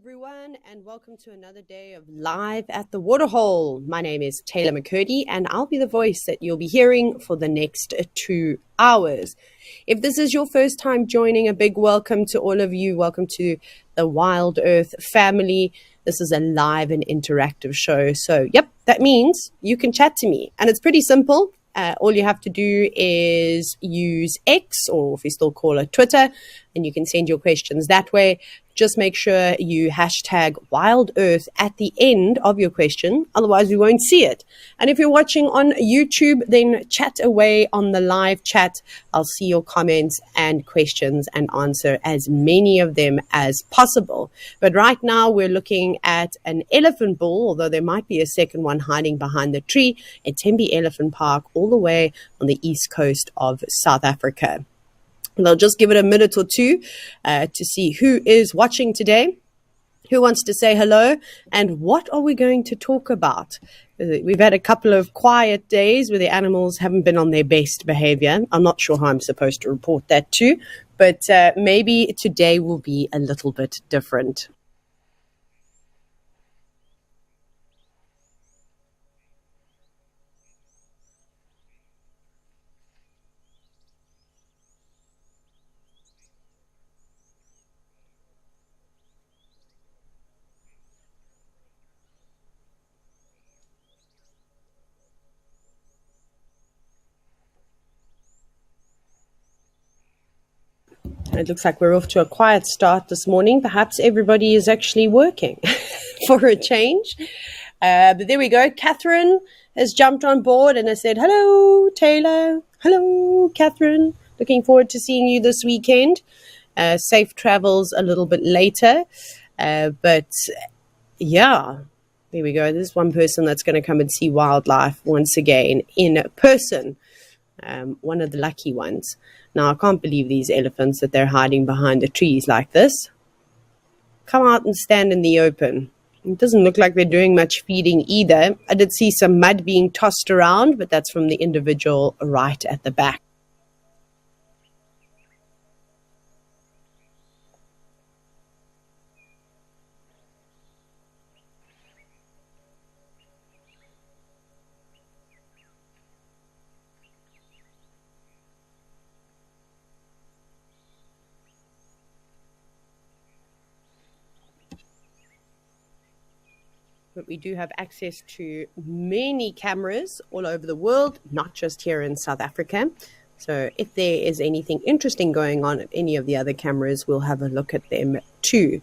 everyone, and welcome to another day of Live at the Waterhole. My name is Taylor McCurdy, and I'll be the voice that you'll be hearing for the next 2 hours. If this is your first time joining, a big welcome to all of you. Welcome to the WildEarth family. This is a live and interactive show. So, that means you can chat to me, and it's pretty simple. All you have to do is use X, or if we still call it Twitter, and you can send your questions that way. Just make sure you hashtag WildEarth at the end of your question. Otherwise, we won't see it. And if you're watching on YouTube, then chat away on the live chat. I'll see your comments and questions and answer as many of them as possible. But right now, we're looking at an elephant bull, although there might be a second one hiding behind the tree at Tembe Elephant Park, all the way on the east coast of South Africa. And I'll just give it a minute or two to see who is watching today, who wants to say hello, and what are we going to talk about. We've had a couple of quiet days where the animals haven't been on their best behavior. I'm not sure how I'm supposed to report that too, but maybe today will be a little bit different. It looks like we're off to a quiet start this morning. Perhaps everybody is actually working for a change. But there we go. Catherine has jumped on board and has said, hello, Taylor. Hello, Catherine. Looking forward to seeing you this weekend. Safe travels a little bit later. But yeah, there we go. There's one person that's going to come and see wildlife once again in person. One of the lucky ones. Now, I can't believe these elephants that they're hiding behind the trees like this. Come out and stand in the open. It doesn't look like they're doing much feeding either. I did see some mud being tossed around, but that's from the individual right at the back. But we do have access to many cameras all over the world, not just here in South Africa. So if there is anything interesting going on at any of the other cameras, we'll have a look at them too.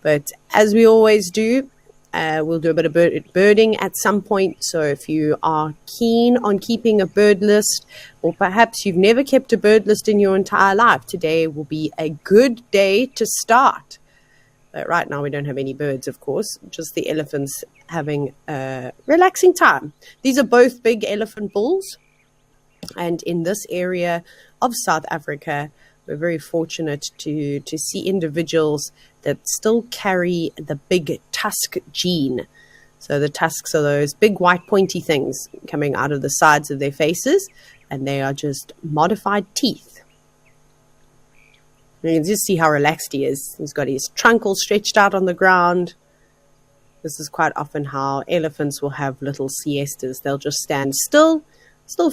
But as we always do, we'll do a bit of birding at some point. So if you are keen on keeping a bird list, or perhaps you've never kept a bird list in your entire life, today will be a good day to start. But right now we don't have any birds, of course, just the elephants having a relaxing time. These are both big elephant bulls. And in this area of South Africa, we're very fortunate to see individuals that still carry the big tusk gene. So the tusks are those big white pointy things coming out of the sides of their faces, and they are just modified teeth. You can just see how relaxed he is. He's got his trunk all stretched out on the ground. This is quite often how elephants will have little siestas. They'll just stand still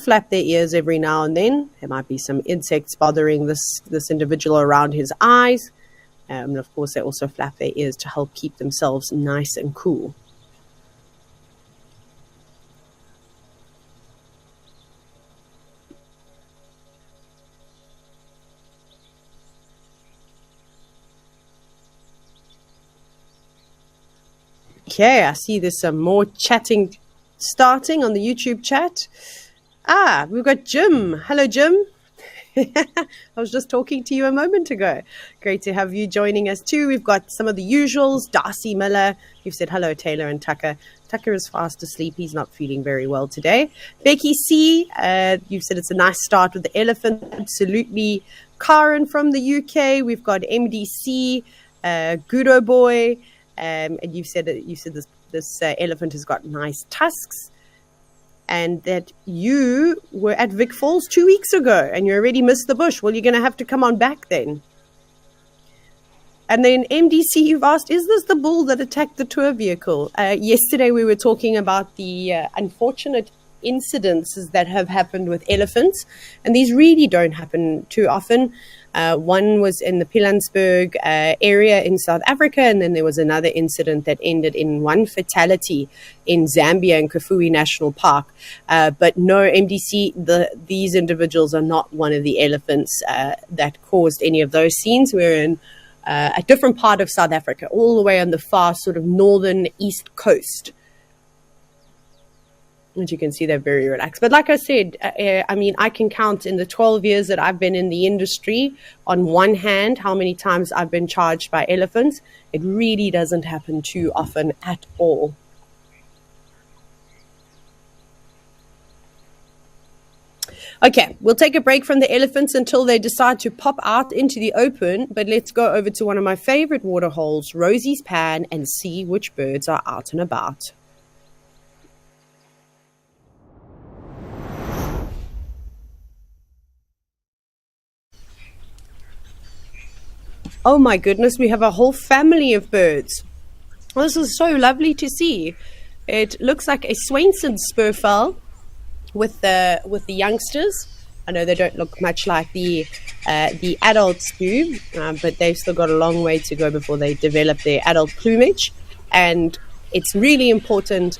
flap their ears every now and then. There might be some insects bothering this individual around his eyes. And of course, they also flap their ears to help keep themselves nice and cool. Okay, I see there's some more chatting starting on the YouTube chat. We've got Jim. Hello, Jim. I was just talking to you a moment ago. Great to have you joining us too. We've got some of the usuals. Darcy Miller. You've said hello, Taylor and Tucker. Tucker is fast asleep. He's not feeling very well today. Becky C. You've said it's a nice start with the elephant. Absolutely. Karen from the UK. We've got MDC. Gudo Boy. And you said this elephant has got nice tusks, and that you were at Vic Falls 2 weeks ago and you already missed the bush. Well, you're going to have to come on back then. And then MDC, you've asked, is this the bull that attacked the tour vehicle? Yesterday we were talking about the unfortunate incidences that have happened with elephants, and these really don't happen too often. One was in the Pilanesberg area in South Africa, and then there was another incident that ended in one fatality in Zambia in Kafue National Park. But no, MDC, these individuals are not one of the elephants that caused any of those scenes. We're in a different part of South Africa, all the way on the far sort of northern east coast. As you can see, they're very relaxed. But like I said, I mean, I can count in the 12 years that I've been in the industry on one hand how many times I've been charged by elephants. It really doesn't happen too often at all. Okay, we'll take a break from the elephants until they decide to pop out into the open, but let's go over to one of my favorite water holes, Rosie's Pan, and see which birds are out and about. Oh my goodness, we have a whole family of birds. Well, this is so lovely to see. It looks like a Swainson's spurfowl with the youngsters. I know they don't look much like the adults do, but they've still got a long way to go before they develop their adult plumage. And it's really important,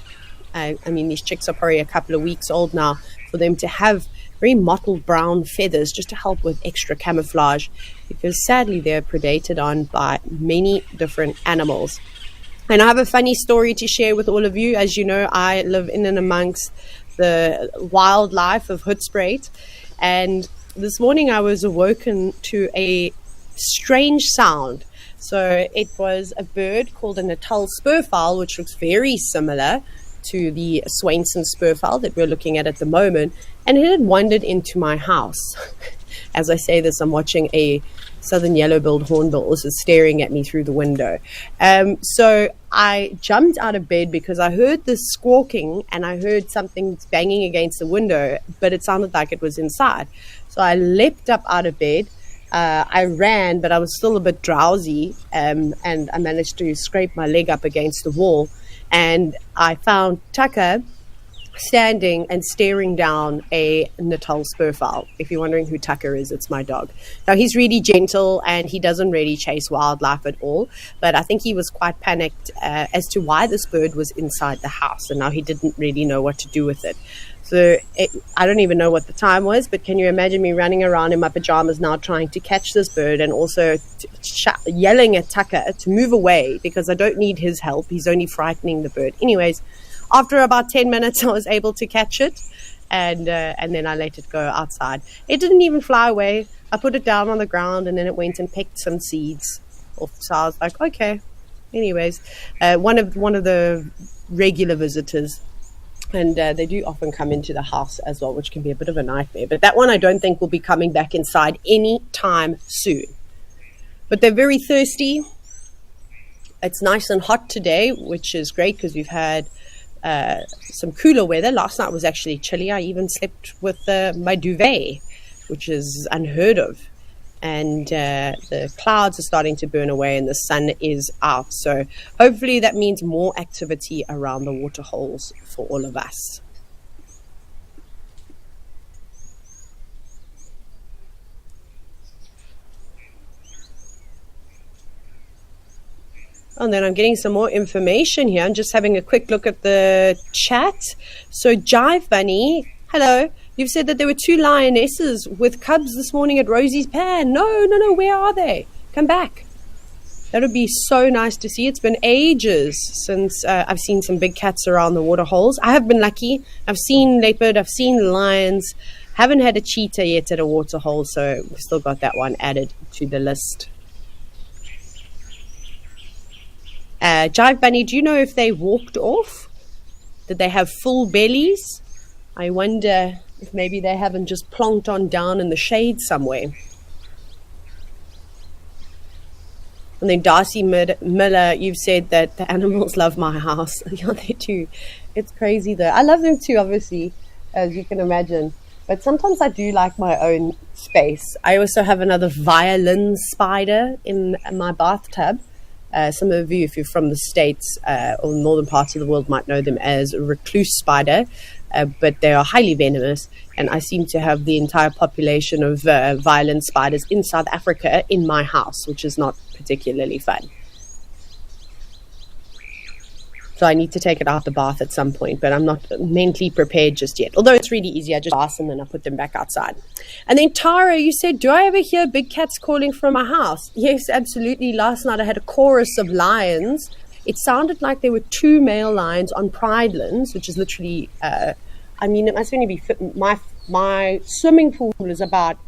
I mean, these chicks are probably a couple of weeks old now, for them to have very mottled brown feathers just to help with extra camouflage, because sadly they're predated on by many different animals. And I have a funny story to share with all of you. As you know, I live in and amongst the wildlife of Hoedspruit, and this morning I was awoken to a strange sound. So it was a bird called a Natal spurfowl, which looks very similar to the Swainson spurfowl that we're looking at the moment, and it had wandered into my house. As I say this, I'm watching a southern yellow-billed hornbill also staring at me through the window. So I jumped out of bed because I heard this squawking and I heard something banging against the window, but it sounded like it was inside. So I leapt up out of bed. I ran, but I was still a bit drowsy, and I managed to scrape my leg up against the wall, and I found Tucker standing and staring down a Natal spurfowl. If you're wondering who Tucker is, it's my dog. Now, he's really gentle and he doesn't really chase wildlife at all, but I think he was quite panicked as to why this bird was inside the house, and now he didn't really know what to do with it. So I don't even know what the time was, but can you imagine me running around in my pajamas now trying to catch this bird, and also yelling at Tucker to move away because I don't need his help. He's only frightening the bird. Anyways, after about 10 minutes, I was able to catch it, and then I let it go outside. It didn't even fly away. I put it down on the ground, and then it went and picked some seeds off. So I was like, okay. Anyways, one of the regular visitors, and they do often come into the house as well, which can be a bit of a nightmare. But that one I don't think will be coming back inside any time soon. But they're very thirsty. It's nice and hot today, which is great because we've had some cooler weather. Last night was actually chilly. I even slept with my duvet, which is unheard of. And the clouds are starting to burn away and the sun is out. So hopefully that means more activity around the water holes for all of us. And then I'm getting some more information here. I'm just having a quick look at the chat. So Jive Bunny, hello. You've said that there were 2 lionesses with cubs this morning at Rosie's Pan. No, where are they? Come back. That would be so nice to see. It's been ages since I've seen some big cats around the water holes. I have been lucky. I've seen leopard, I've seen lions. Haven't had a cheetah yet at a water hole, so we've still got that one added to the list. Jive Bunny, do you know if they walked off? Did they have full bellies? I wonder if maybe they haven't just plonked on down in the shade somewhere. And then Darcy Miller, you've said that the animals love my house. Yeah, they do. It's crazy though. I love them too, obviously, as you can imagine. But sometimes I do like my own space. I also have another violin spider in my bathtub. Some of you, if you're from the States or northern parts of the world, might know them as a recluse spider, but they are highly venomous. And I seem to have the entire population of violin spiders in South Africa in my house, which is not particularly fun. So I need to take it out the bath at some point, but I'm not mentally prepared just yet. Although it's really easy. I just bath and then I put them back outside. And then Tara, you said, do I ever hear big cats calling from my house? Yes, absolutely. Last night I had a chorus of lions. It sounded like there were 2 male lions on Pridelands, which is literally, it must only be, my swimming pool is about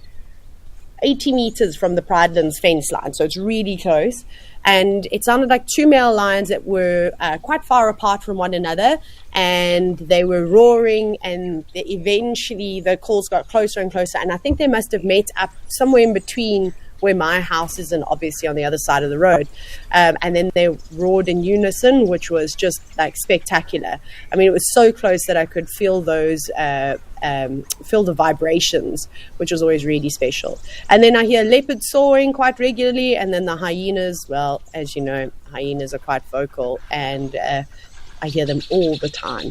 80 meters from the Pridelands fence line, so it's really close. And it sounded like 2 male lions that were quite far apart from one another, and they were roaring, and eventually the calls got closer and closer, and I think they must have met up somewhere in between where my house is and obviously on the other side of the road. And then they roared in unison, which was just like spectacular. I mean, it was so close that I could feel those, feel the vibrations, which was always really special. And then I hear leopards soaring quite regularly, and then the hyenas, well, as you know, hyenas are quite vocal, and I hear them all the time.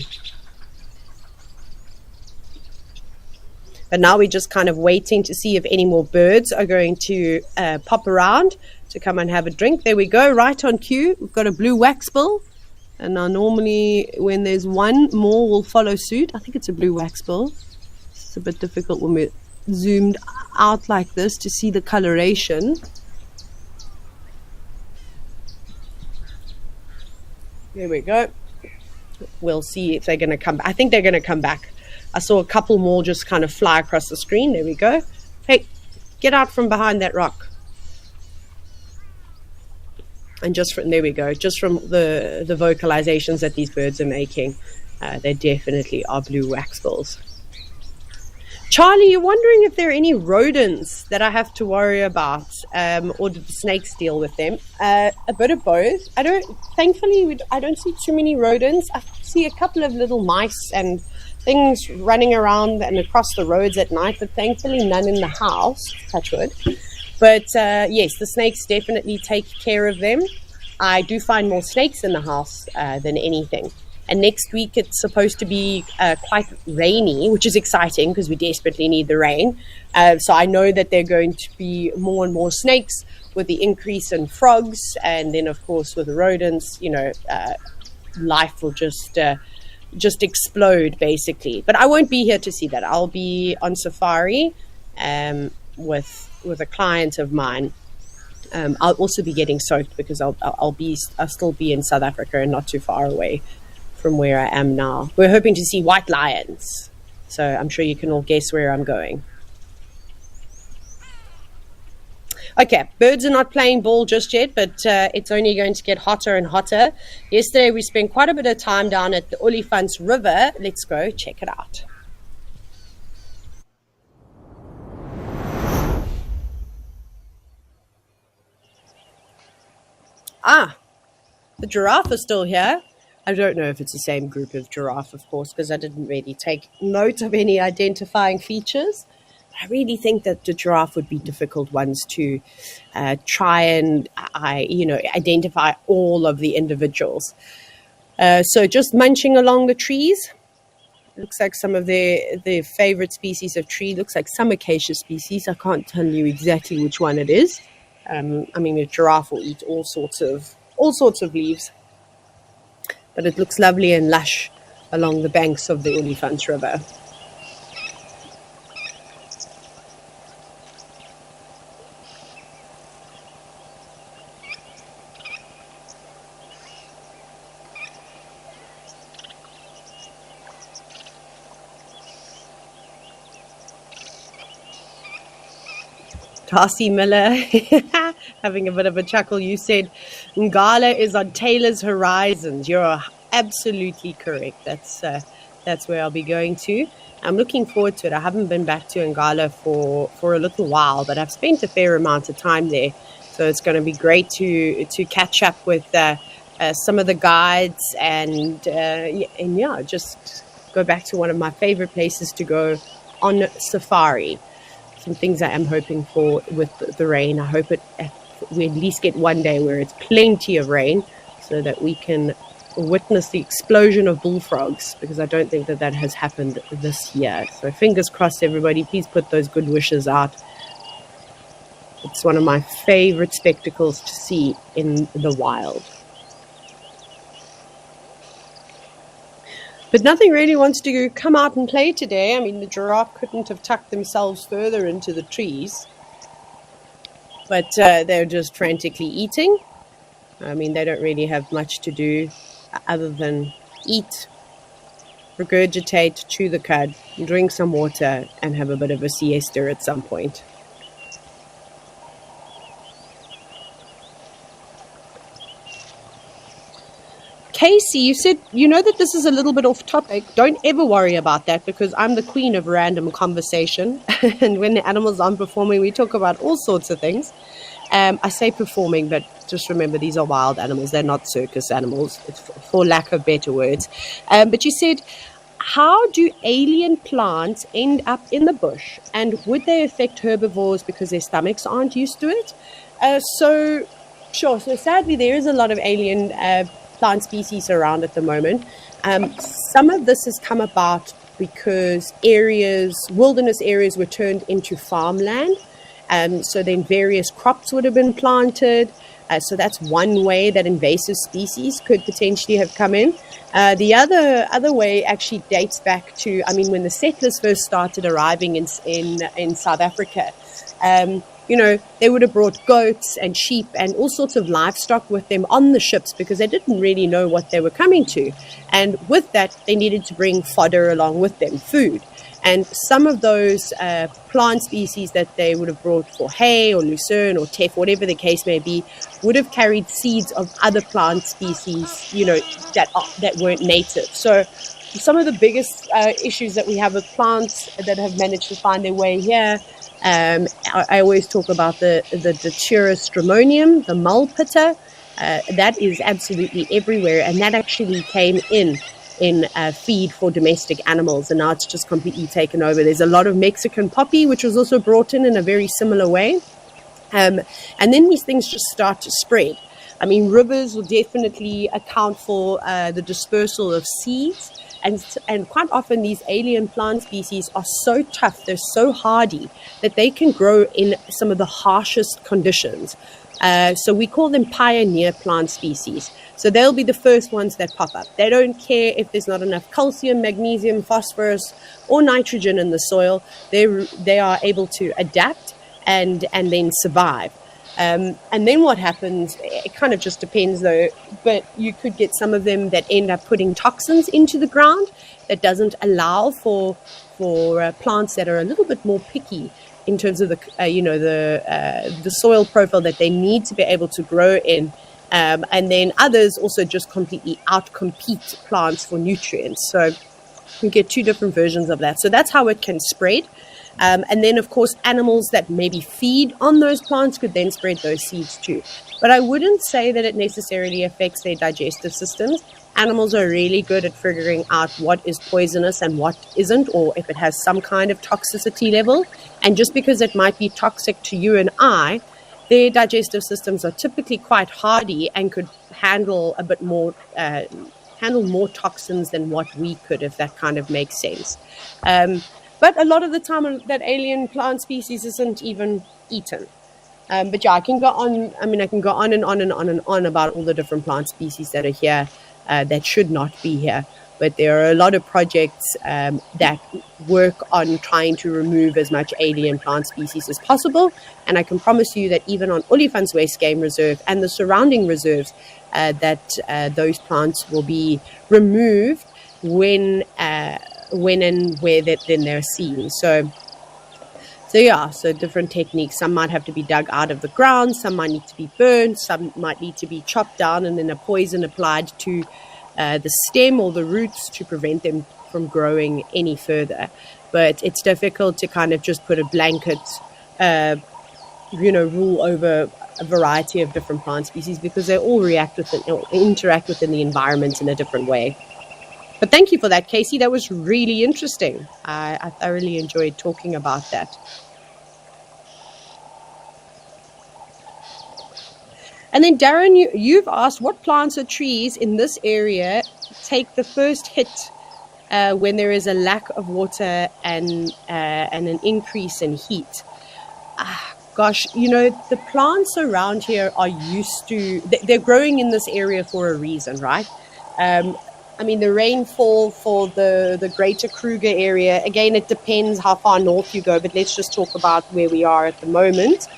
But now we're just kind of waiting to see if any more birds are going to pop around to come and have a drink. There we go, right on cue. We've got a blue waxbill. And now normally when there's one, more will follow suit. I think it's a blue waxbill. It's a bit difficult when we're zoomed out like this to see the coloration. There we go. We'll see if they're going to come back. I think they're going to come back. I saw a couple more just kind of fly across the screen. There we go. Hey, get out from behind that rock. And just from, there we go. Just from the vocalizations that these birds are making, they definitely are blue waxbills. Charlie, you're wondering if there are any rodents that I have to worry about, or do the snakes deal with them? A bit of both. Thankfully, I don't see too many rodents. I see a couple of little mice and things running around and across the roads at night, but thankfully none in the house, touch wood. But yes, the snakes definitely take care of them. I do find more snakes in the house than anything. And next week it's supposed to be quite rainy, which is exciting because we desperately need the rain. So I know that there are going to be more and more snakes with the increase in frogs. And then, of course, with the rodents, life will just explode, basically. But I won't be here to see that. I'll be on safari with a client of mine. I'll also be getting soaked because I'll still be in South Africa and not too far away from where I am now. We're hoping to see white lions, so I'm sure you can all guess where I'm going. Okay, birds are not playing ball just yet, but it's only going to get hotter and hotter. Yesterday we spent quite a bit of time down at the Olifants River. Let's go check it out. The giraffe is still here. I don't know if it's the same group of giraffe, of course, because I didn't really take note of any identifying features. I really think that the giraffe would be difficult ones to try and identify all of the individuals. So just munching along the trees. Looks like some of their favorite species of tree. Looks like some acacia species. I can't tell you exactly which one it is. A giraffe will eat all sorts of leaves. But it looks lovely and lush along the banks of the Olifants River. Darcy Miller, having a bit of a chuckle. You said Ngala is on Taylor's horizons. You're absolutely correct. That's where I'll be going to. I'm looking forward to it. I haven't been back to Ngala for a little while, but I've spent a fair amount of time there. So it's going to be great to catch up with some of the guides and just go back to one of my favorite places to go on safari. Some things I am hoping for with the rain. I hope we at least get one day where it's plenty of rain so that we can witness the explosion of bullfrogs, because I don't think that has happened this year. So fingers crossed, everybody. Please put those good wishes out. It's one of my favorite spectacles to see in the wild. But nothing really wants to come out and play today. I mean, the giraffe couldn't have tucked themselves further into the trees. But they're just frantically eating. I mean, they don't really have much to do other than eat, regurgitate, chew the cud, drink some water, and have a bit of a siesta at some point. Casey, you said, you know that this is a little bit off topic. Don't ever worry about that, because I'm the queen of random conversation. And when the animals aren't performing, we talk about all sorts of things. I say performing, but just remember, these are wild animals. They're not circus animals, for lack of better words. But you said, how do alien plants end up in the bush? And would they affect herbivores because their stomachs aren't used to it? So sadly, there is a lot of alien plant species around at the moment. Some of this has come about because wilderness areas were turned into farmland. So then various crops would have been planted. So that's one way that invasive species could potentially have come in. The other way actually dates back to, I mean, when the settlers first started arriving in South Africa. They would have brought goats and sheep and all sorts of livestock with them on the ships, because they didn't really know what they were coming to. And with that, they needed to bring fodder along with them, food. And some of those plant species that they would have brought for hay or lucerne or teff, whatever the case may be, would have carried seeds of other plant species, that weren't native. So some of the biggest issues that we have with plants that have managed to find their way here, I always talk about the Datura stramonium, the mole pitta. That is absolutely everywhere, and that actually came in feed for domestic animals, and now it's just completely taken over. There's a lot of Mexican poppy, which was also brought in a very similar way. And then these things just start to spread. I mean, rivers will definitely account for the dispersal of seeds. And quite often these alien plant species are so tough, they're so hardy, that they can grow in some of the harshest conditions. So we call them pioneer plant species. So they'll be the first ones that pop up. They don't care if there's not enough calcium, magnesium, phosphorus, or nitrogen in the soil. They are able to adapt and then survive. And then what happens, it kind of just depends though, but you could get some of them that end up putting toxins into the ground that doesn't allow for plants that are a little bit more picky in terms of the soil profile that they need to be able to grow in. And then others also just completely outcompete plants for nutrients. So you get two different versions of that. So that's how it can spread. And then, of course, animals that maybe feed on those plants could then spread those seeds too. But I wouldn't say that it necessarily affects their digestive systems. Animals are really good at figuring out what is poisonous and what isn't, or if it has some kind of toxicity level. And just because it might be toxic to you and I, their digestive systems are typically quite hardy and could handle a bit more, handle more toxins than what we could, if that kind of makes sense. But a lot of the time that alien plant species isn't even eaten. But yeah, I can go on. I mean, I can go on and on and on and on about all the different plant species that are here that should not be here. But there are a lot of projects that work on trying to remove as much alien plant species as possible. And I can promise you that even on Olifants West Game Reserve and the surrounding reserves, that those plants will be removed when and where then they're seen. So different techniques. Some might have to be dug out of the ground, some might need to be burned, some might need to be chopped down and then a poison applied to the stem or the roots to prevent them from growing any further. But it's difficult to kind of just put a blanket rule over a variety of different plant species, because they all interact within the environment in a different way. But thank you for that, Casey. That was really interesting. I thoroughly enjoyed talking about that. And then, Darren, you've asked what plants or trees in this area take the first hit when there is a lack of water and an increase in heat. Gosh, the plants around here are used to, they're growing in this area for a reason, right? I mean, the rainfall for the greater Kruger area, again, it depends how far north you go, but let's just talk about where we are at the moment.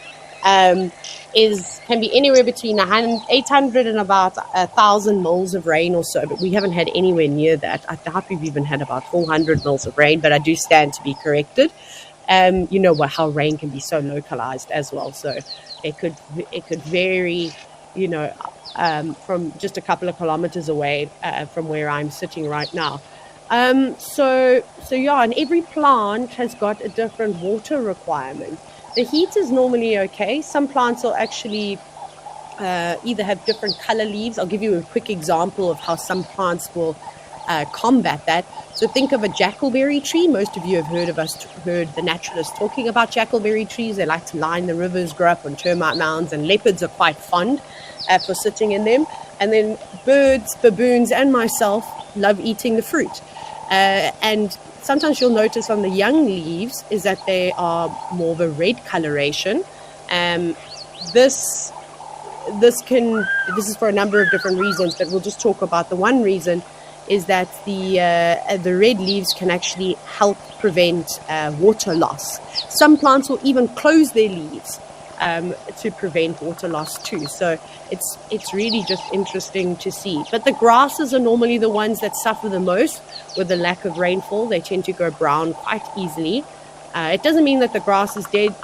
Can be anywhere between 800 and about 1,000 mils of rain or so, but we haven't had anywhere near that. I doubt we've even had about 400 mils of rain, but I do stand to be corrected. You know how rain can be so localized as well, so it could vary, from just a couple of kilometers away from where I'm sitting right now. So yeah, and every plant has got a different water requirement. The heat is normally okay. Some plants will actually either have different color leaves. I'll give you a quick example of how some plants will combat that. So think of a jackalberry tree. Most of you have heard the naturalists talking about jackalberry trees. They like to line the rivers, grow up on termite mounds, and leopards are quite fond for sitting in them. And then birds, baboons, and myself love eating the fruit. And sometimes you'll notice on the young leaves is that they are more of a red coloration. This is for a number of different reasons, but we'll just talk about the one reason is that the red leaves can actually help prevent water loss. Some plants will even close their leaves to prevent water loss too. So it's really just interesting to see. But the grasses are normally the ones that suffer the most with the lack of rainfall. They tend to go brown quite easily. It doesn't mean that the grass is dead,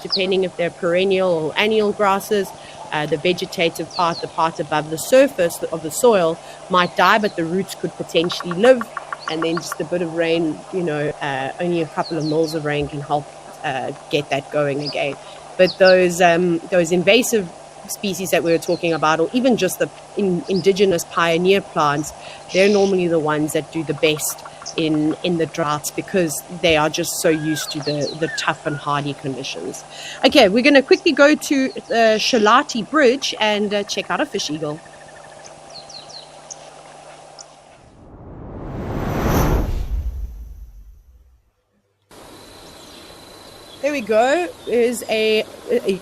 depending if they're perennial or annual grasses. The vegetative part, the part above the surface of the soil, might die, but the roots could potentially live. And then just a bit of rain, only a couple of mils of rain can help get that going again. But those invasive species that we were talking about, or even just the indigenous pioneer plants, they're normally the ones that do the best in the droughts because they are just so used to the tough and hardy conditions. Okay, we're going to quickly go to Shalati Bridge and check out a fish eagle. There we go.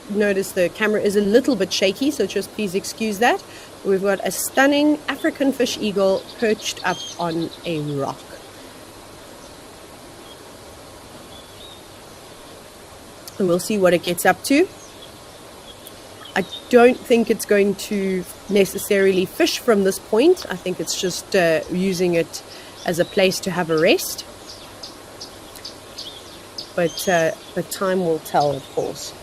Notice the camera is a little bit shaky, so just please excuse that. We've got a stunning African fish eagle perched up on a rock. And we'll see what it gets up to. I don't think it's going to necessarily fish from this point. I think it's just using it as a place to have a rest. But time will tell, of course.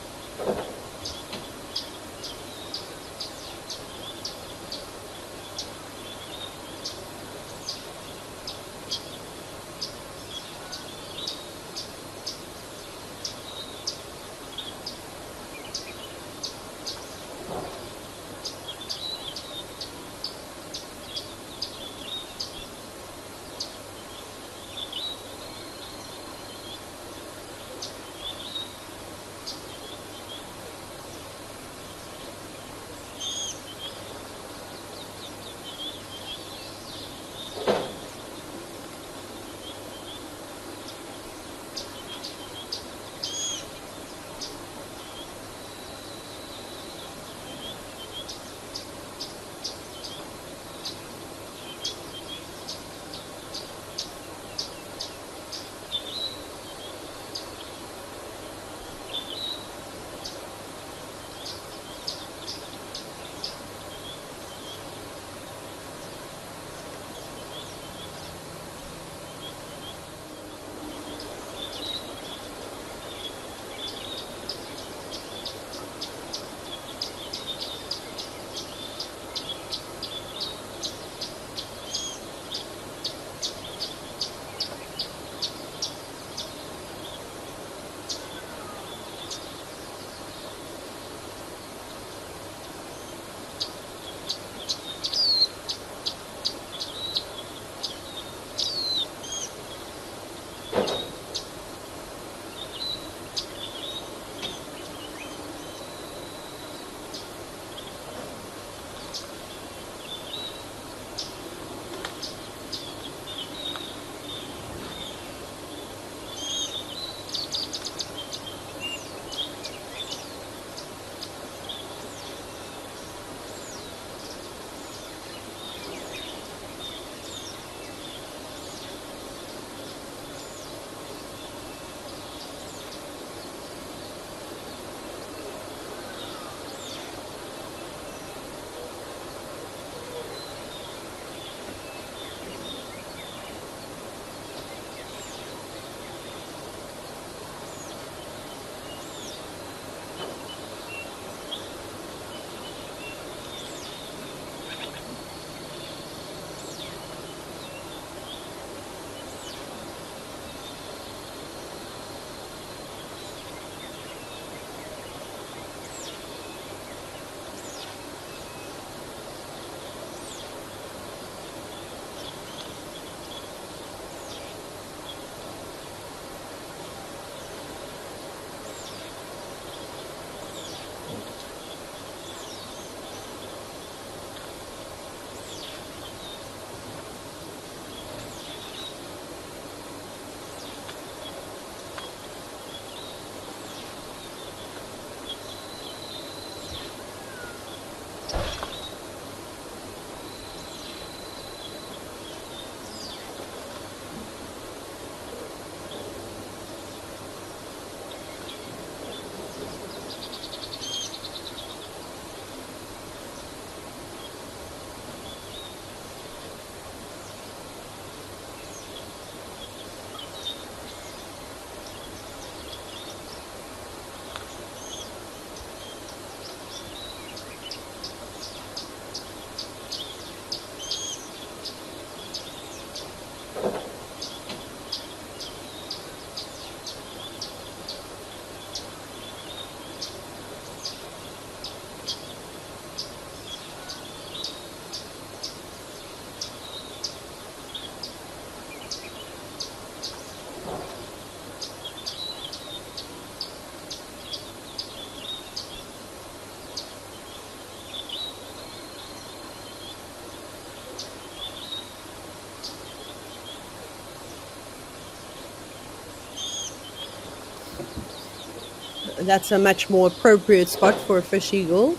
that's a much more appropriate spot for a fish eagle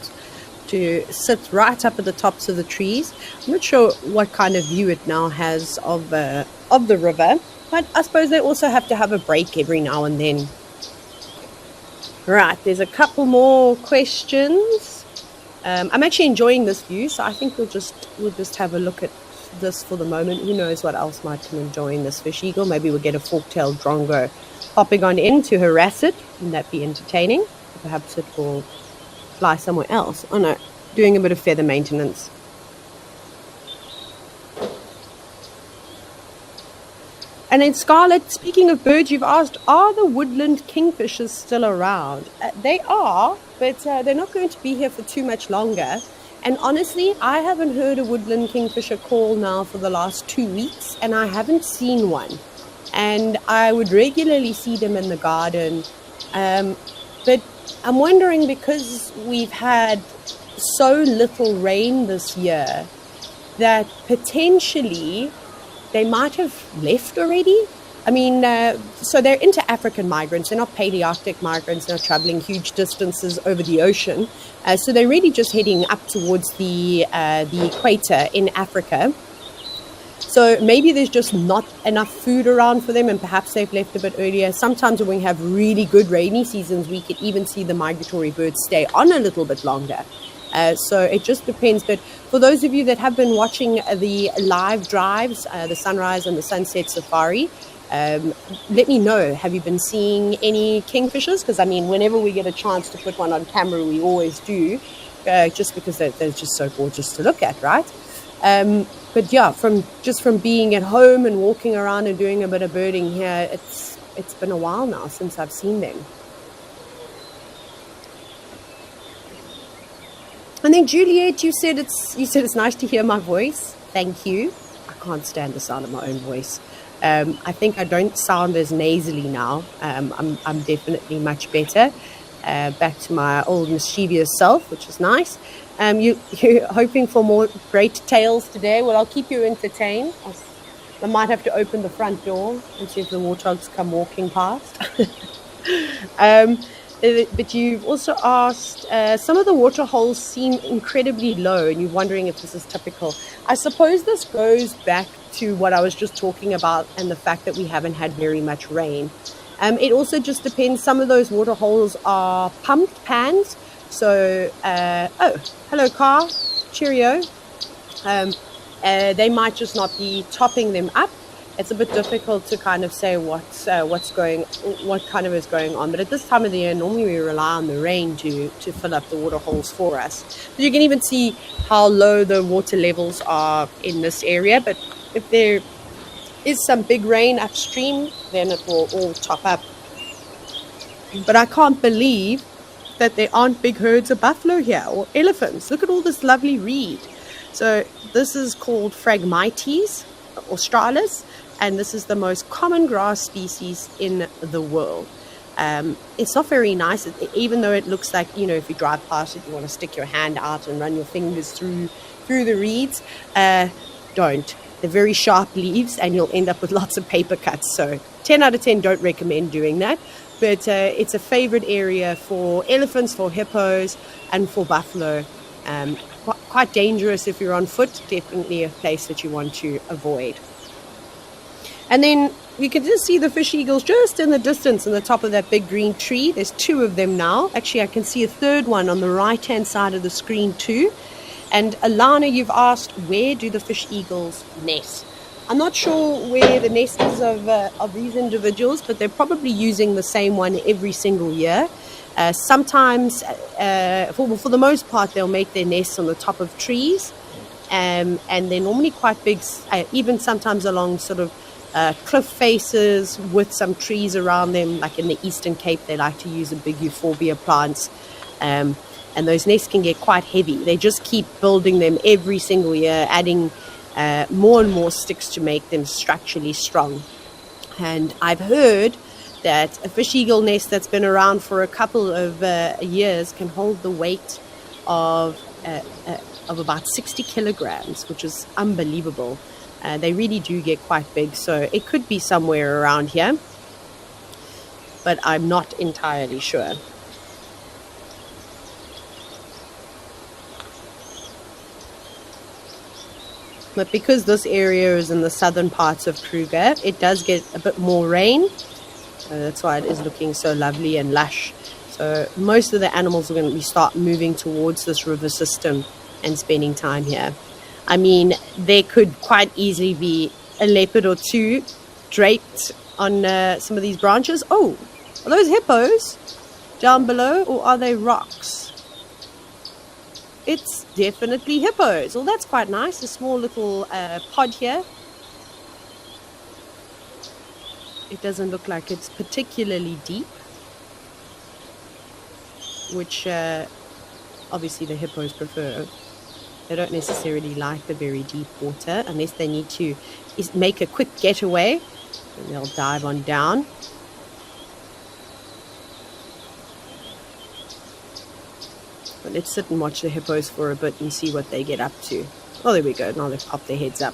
to sit right up at the tops of the trees. I'm not sure what kind of view it now has of the river, but I suppose they also have to have a break every now and then. Right, there's a couple more questions. I'm actually enjoying this view, so I think we'll just have a look at this for the moment. Who knows what else might come enjoying this fish eagle? Maybe we'll get a fork-tailed drongo hopping on in to harass it. Wouldn't that be entertaining? Perhaps it will fly somewhere else. Oh no, doing a bit of feather maintenance. And then Scarlett, speaking of birds, you've asked, are the woodland kingfishers still around? They are, but they're not going to be here for too much longer. And honestly, I haven't heard a woodland kingfisher call now for the last 2 weeks, and I haven't seen one. And I would regularly see them in the garden. But I'm wondering, because we've had so little rain this year, that potentially they might have left already. I mean, so they're inter-African migrants. They're not Palearctic migrants. They're not traveling huge distances over the ocean. So they're really just heading up towards the equator in Africa. So maybe there's just not enough food around for them, and perhaps they've left a bit earlier. Sometimes when we have really good rainy seasons, we can even see the migratory birds stay on a little bit longer. So it just depends. But for those of you that have been watching the live drives, the sunrise and the sunset safari, let me know. Have you been seeing any kingfishers? Because I mean, whenever we get a chance to put one on camera, we always do, just because they're just so gorgeous to look at, right? But yeah, from being at home and walking around and doing a bit of birding here, it's been a while now since I've seen them. And then Juliet, you said it's nice to hear my voice. Thank you. I can't stand the sound of my own voice. I think I don't sound as nasally now. I'm definitely much better. Back to my old mischievous self, which is nice. You're hoping for more great tales today. Well, I'll keep you entertained. I might have to open the front door and see if the warthogs come walking past. But you've also asked, some of the water holes seem incredibly low, and you're wondering if this is typical. I suppose this goes back to what I was just talking about and the fact that we haven't had very much rain. It also just depends. Some of those water holes are pumped pans. So, oh, hello, Car. Cheerio. They might just not be topping them up. It's a bit difficult to kind of say what kind of is going on. But at this time of the year, normally we rely on the rain to fill up the water holes for us. But you can even see how low the water levels are in this area. But if there is some big rain upstream, then it will all top up. But I can't believe that there aren't big herds of buffalo here or elephants. Look at all this lovely reed. So this is called Phragmites australis, and this is the most common grass species in the world. It's not very nice, even though it looks like, if you drive past it, you want to stick your hand out and run your fingers through the reeds. Don't. They're very sharp leaves, and you'll end up with lots of paper cuts. So 10 out of 10 don't recommend doing that. But it's a favorite area for elephants, for hippos, and for buffalo. Quite dangerous if you're on foot. Definitely a place that you want to avoid. And then you can just see the fish eagles just in the distance in the top of that big green tree. There's 2 of them now. Actually, I can see a third one on the right-hand side of the screen too. And Alana, you've asked, where do the fish eagles nest? I'm not sure where the nest is of these individuals, but they're probably using the same one every single year. Sometimes, for the most part, they'll make their nests on the top of trees, and they're normally quite big, even sometimes along sort of cliff faces with some trees around them. Like in the Eastern Cape, they like to use the big euphorbia plants, and those nests can get quite heavy. They just keep building them every single year, adding more and more sticks to make them structurally strong. And I've heard that a fish eagle nest that's been around for a couple of years can hold the weight of about 60 kilograms, which is unbelievable. They really do get quite big, so it could be somewhere around here, but I'm not entirely sure. But because this area is in the southern parts of Kruger, it does get a bit more rain. That's why it is looking so lovely and lush. So most of the animals are going to start moving towards this river system and spending time here. I mean, there could quite easily be a leopard or two draped on some of these branches. Oh, are those hippos down below, or are they rocks? It's definitely hippos. Well, that's quite nice. A small little pod here. It doesn't look like it's particularly deep, which obviously the hippos prefer. They don't necessarily like the very deep water unless they need to make a quick getaway, and they'll dive on down. But let's sit and watch the hippos for a bit and see what they get up to. Oh, there we go. Now they've popped their heads up.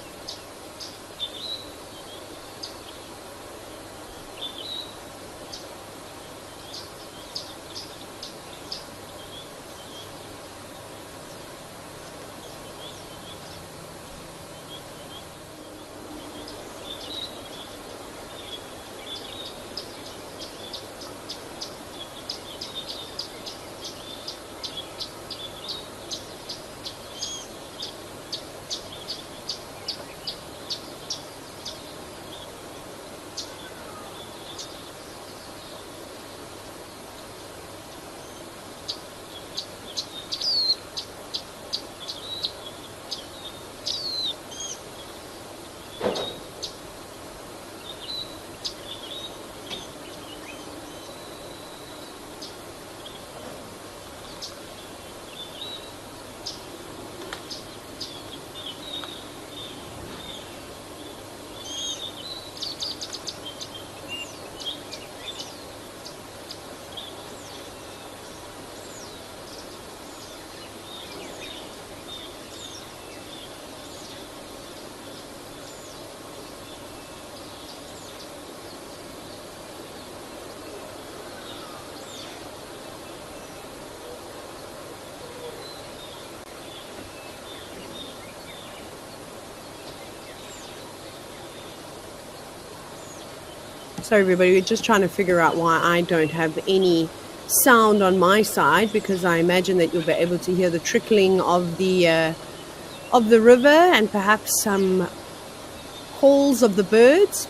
Sorry everybody, we're just trying to figure out why I don't have any sound on my side, because I imagine that you'll be able to hear the trickling of the river and perhaps some calls of the birds.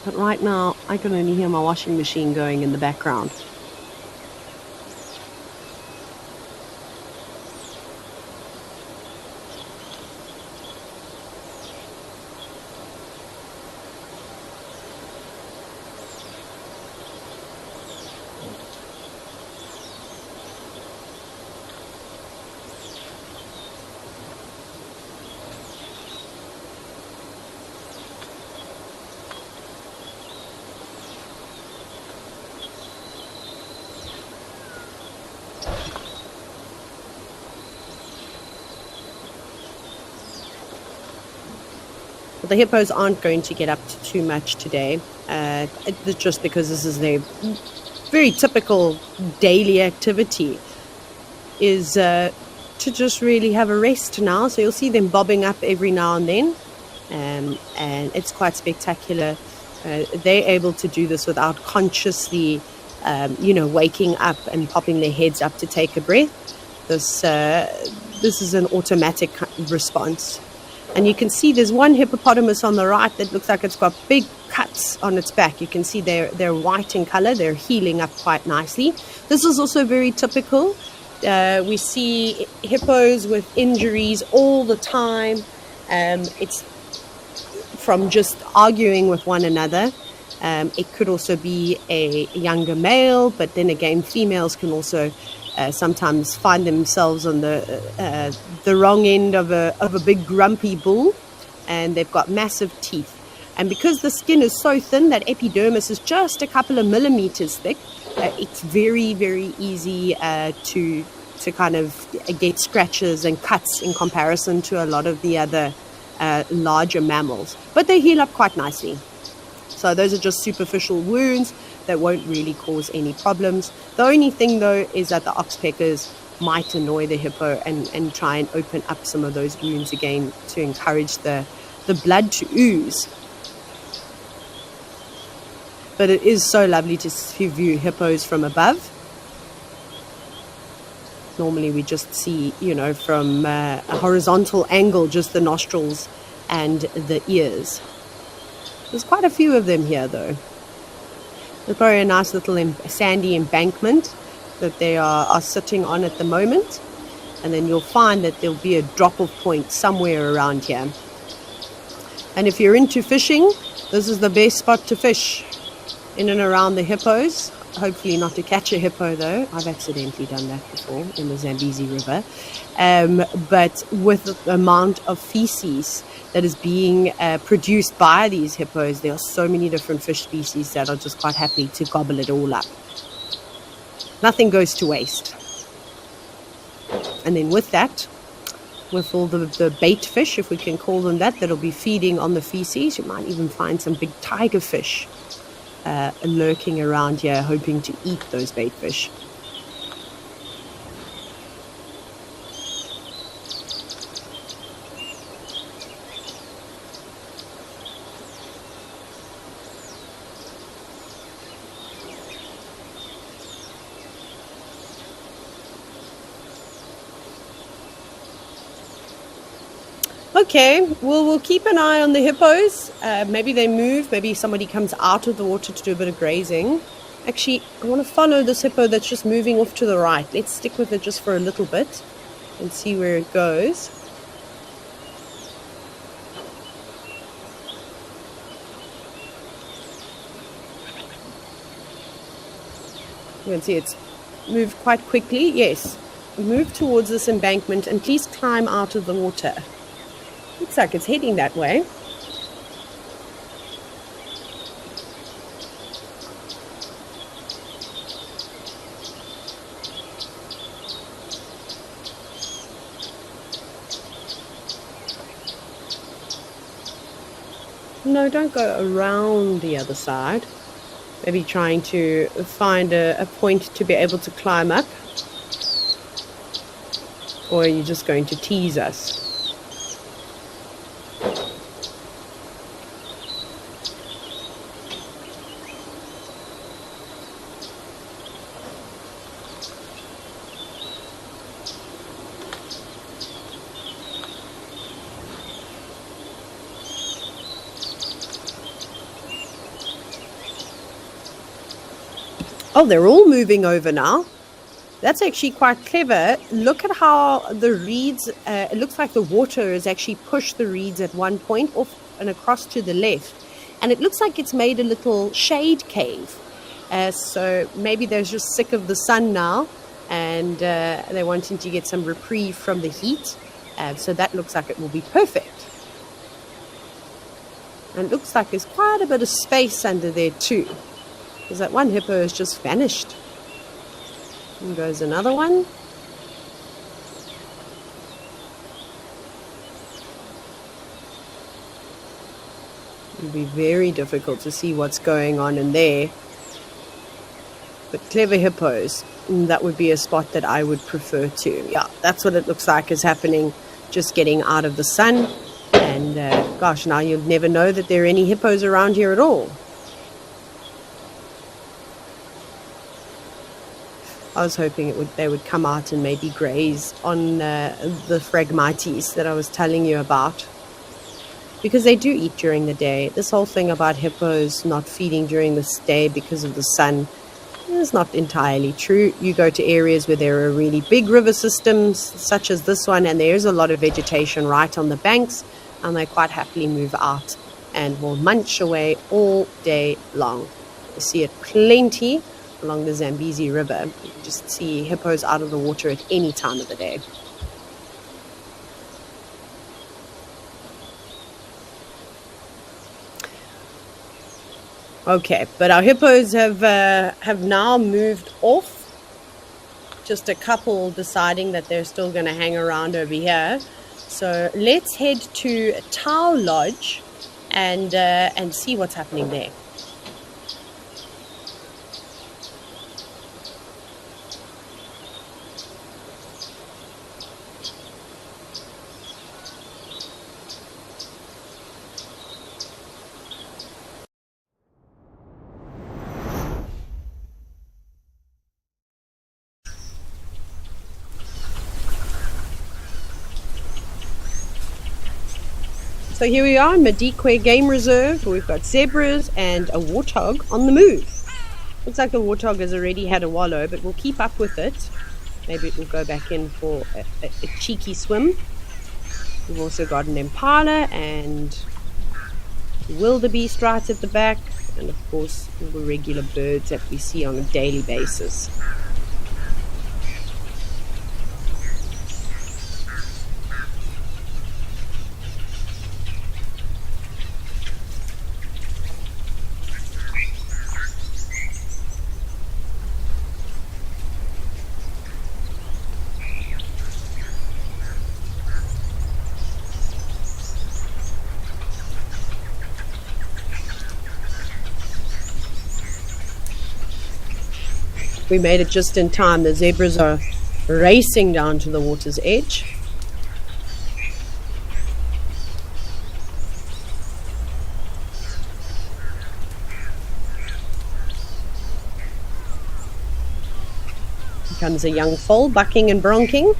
But right now I can only hear my washing machine going in the background. The hippos aren't going to get up to too much today, just because this is their very typical daily activity, is to just really have a rest now. So you'll see them bobbing up every now and then, and it's quite spectacular. They're able to do this without consciously, waking up and popping their heads up to take a breath. This is an automatic response. And you can see there's one hippopotamus on the right that looks like it's got big cuts on its back. You can see they're white in color. They're healing up quite nicely. This is also very typical. We see hippos with injuries all the time. It's from just arguing with one another. It could also be a younger male, but then again, females can also sometimes find themselves on the wrong end of a big grumpy bull, and they've got massive teeth. And because the skin is so thin, that epidermis is just a couple of millimeters thick, it's very, very easy to kind of get scratches and cuts in comparison to a lot of the other larger mammals. But they heal up quite nicely. So those are just superficial wounds that won't really cause any problems. The only thing though is that the oxpeckers might annoy the hippo and try and open up some of those wounds again to encourage the blood to ooze. But it is so lovely to view hippos from above. Normally we just see, from a horizontal angle, just the nostrils and the ears. There's quite a few of them here, though. There's probably a nice little sandy embankment that they are sitting on at the moment. And then you'll find that there'll be a drop-off point somewhere around here. And if you're into fishing, this is the best spot to fish, in and around the hippos. Hopefully not to catch a hippo, though. I've accidentally done that before in the Zambezi River. But with the amount of feces that is being produced by these hippos, there are so many different fish species that are just quite happy to gobble it all up. Nothing goes to waste. And then with that, with all the bait fish, if we can call them that, that'll be feeding on the feces, you might even find some big tiger fish lurking around here, hoping to eat those bait fish. Okay, well, we'll keep an eye on the hippos. Maybe they move. Maybe somebody comes out of the water to do a bit of grazing. Actually, I want to follow this hippo that's just moving off to the right. Let's stick with it just for a little bit and see where it goes. You can see it's moved quite quickly. Yes, move towards this embankment and please climb out of the water. Looks like it's heading that way. No, don't go around the other side. Maybe trying to find a point to be able to climb up. Or are you just going to tease us? Oh, they're all moving over now. That's actually quite clever. Look at how the reeds, it looks like the water has actually pushed the reeds at one point off and across to the left. And it looks like it's made a little shade cave. So maybe they're just sick of the sun now and they're wanting to get some reprieve from the heat. So that looks like it will be perfect. And it looks like there's quite a bit of space under there too. Because that one hippo has just vanished. And goes another one. It'll be very difficult to see what's going on in there. But clever hippos, that would be a spot that I would prefer to. Yeah, that's what it looks like is happening. Just getting out of the sun. And gosh, now you'll never know that there are any hippos around here at all. I was hoping they would come out and maybe graze on the phragmites that I was telling you about. Because they do eat during the day. This whole thing about hippos not feeding during the day because of the sun is not entirely true. You go to areas where there are really big river systems, such as this one, and there's a lot of vegetation right on the banks, and they quite happily move out and will munch away all day long. You see it plenty along the Zambezi River. You can just see hippos out of the water at any time of the day. Okay, but our hippos have now moved off. Just a couple deciding that they're still going to hang around over here. So let's head to Tau Lodge and see what's happening there. So here we are in Madikwe Game Reserve. We've got zebras and a warthog on the move. Looks like the warthog has already had a wallow, but we'll keep up with it. Maybe it will go back in for a cheeky swim. We've also got an impala and wildebeest right at the back, and of course all the regular birds that we see on a daily basis. We made it just in time. The zebras are racing down to the water's edge. Here comes a young foal bucking and bronking.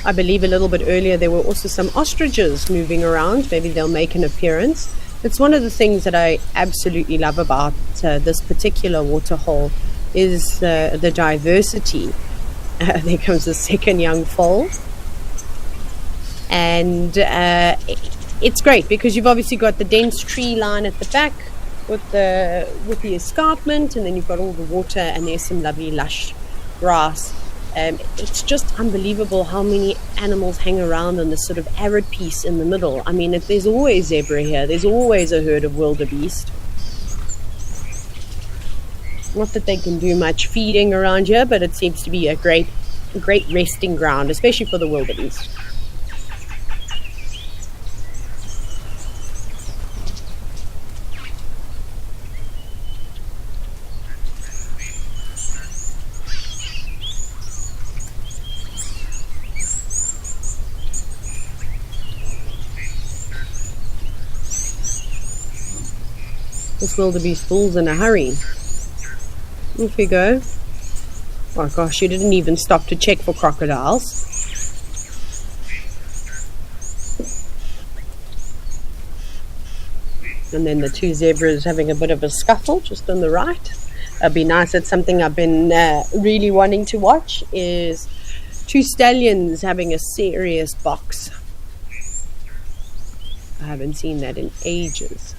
I believe a little bit earlier there were also some ostriches moving around. Maybe they'll make an appearance. It's one of the things that I absolutely love about this particular waterhole is the diversity. There comes the second young foal. And it's great because you've obviously got the dense tree line at the back with the escarpment, and then you've got all the water, and there's some lovely lush grass. It's just unbelievable how many animals hang around on this sort of arid piece in the middle. I mean, there's always zebra here. There's always a herd of wildebeest. Not that they can do much feeding around here, but it seems to be a great resting ground, especially for the wildebeest. This wildebeest bull's in a hurry. Off you go. Oh gosh, you didn't even stop to check for crocodiles. And then the two zebras having a bit of a scuffle just on the right. It'd be nice. It's something I've been really wanting to watch, is two stallions having a serious box. I haven't seen that in ages.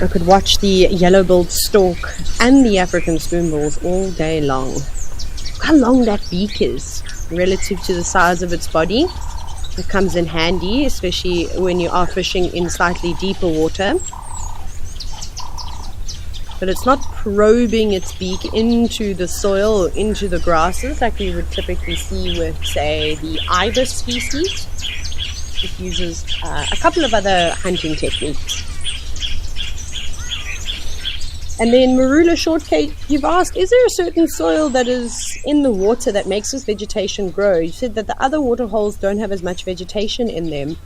I could watch the yellow-billed stork and the African spoonbills all day long. Look how long that beak is relative to the size of its body. It comes in handy, especially when you are fishing in slightly deeper water. But it's not probing its beak into the soil or into the grasses like we would typically see with, say, the ibis species. It uses a couple of other hunting techniques. And then Marula Shortcake, you've asked, is there a certain soil that is in the water that makes this vegetation grow? You said that the other water holes don't have as much vegetation in them.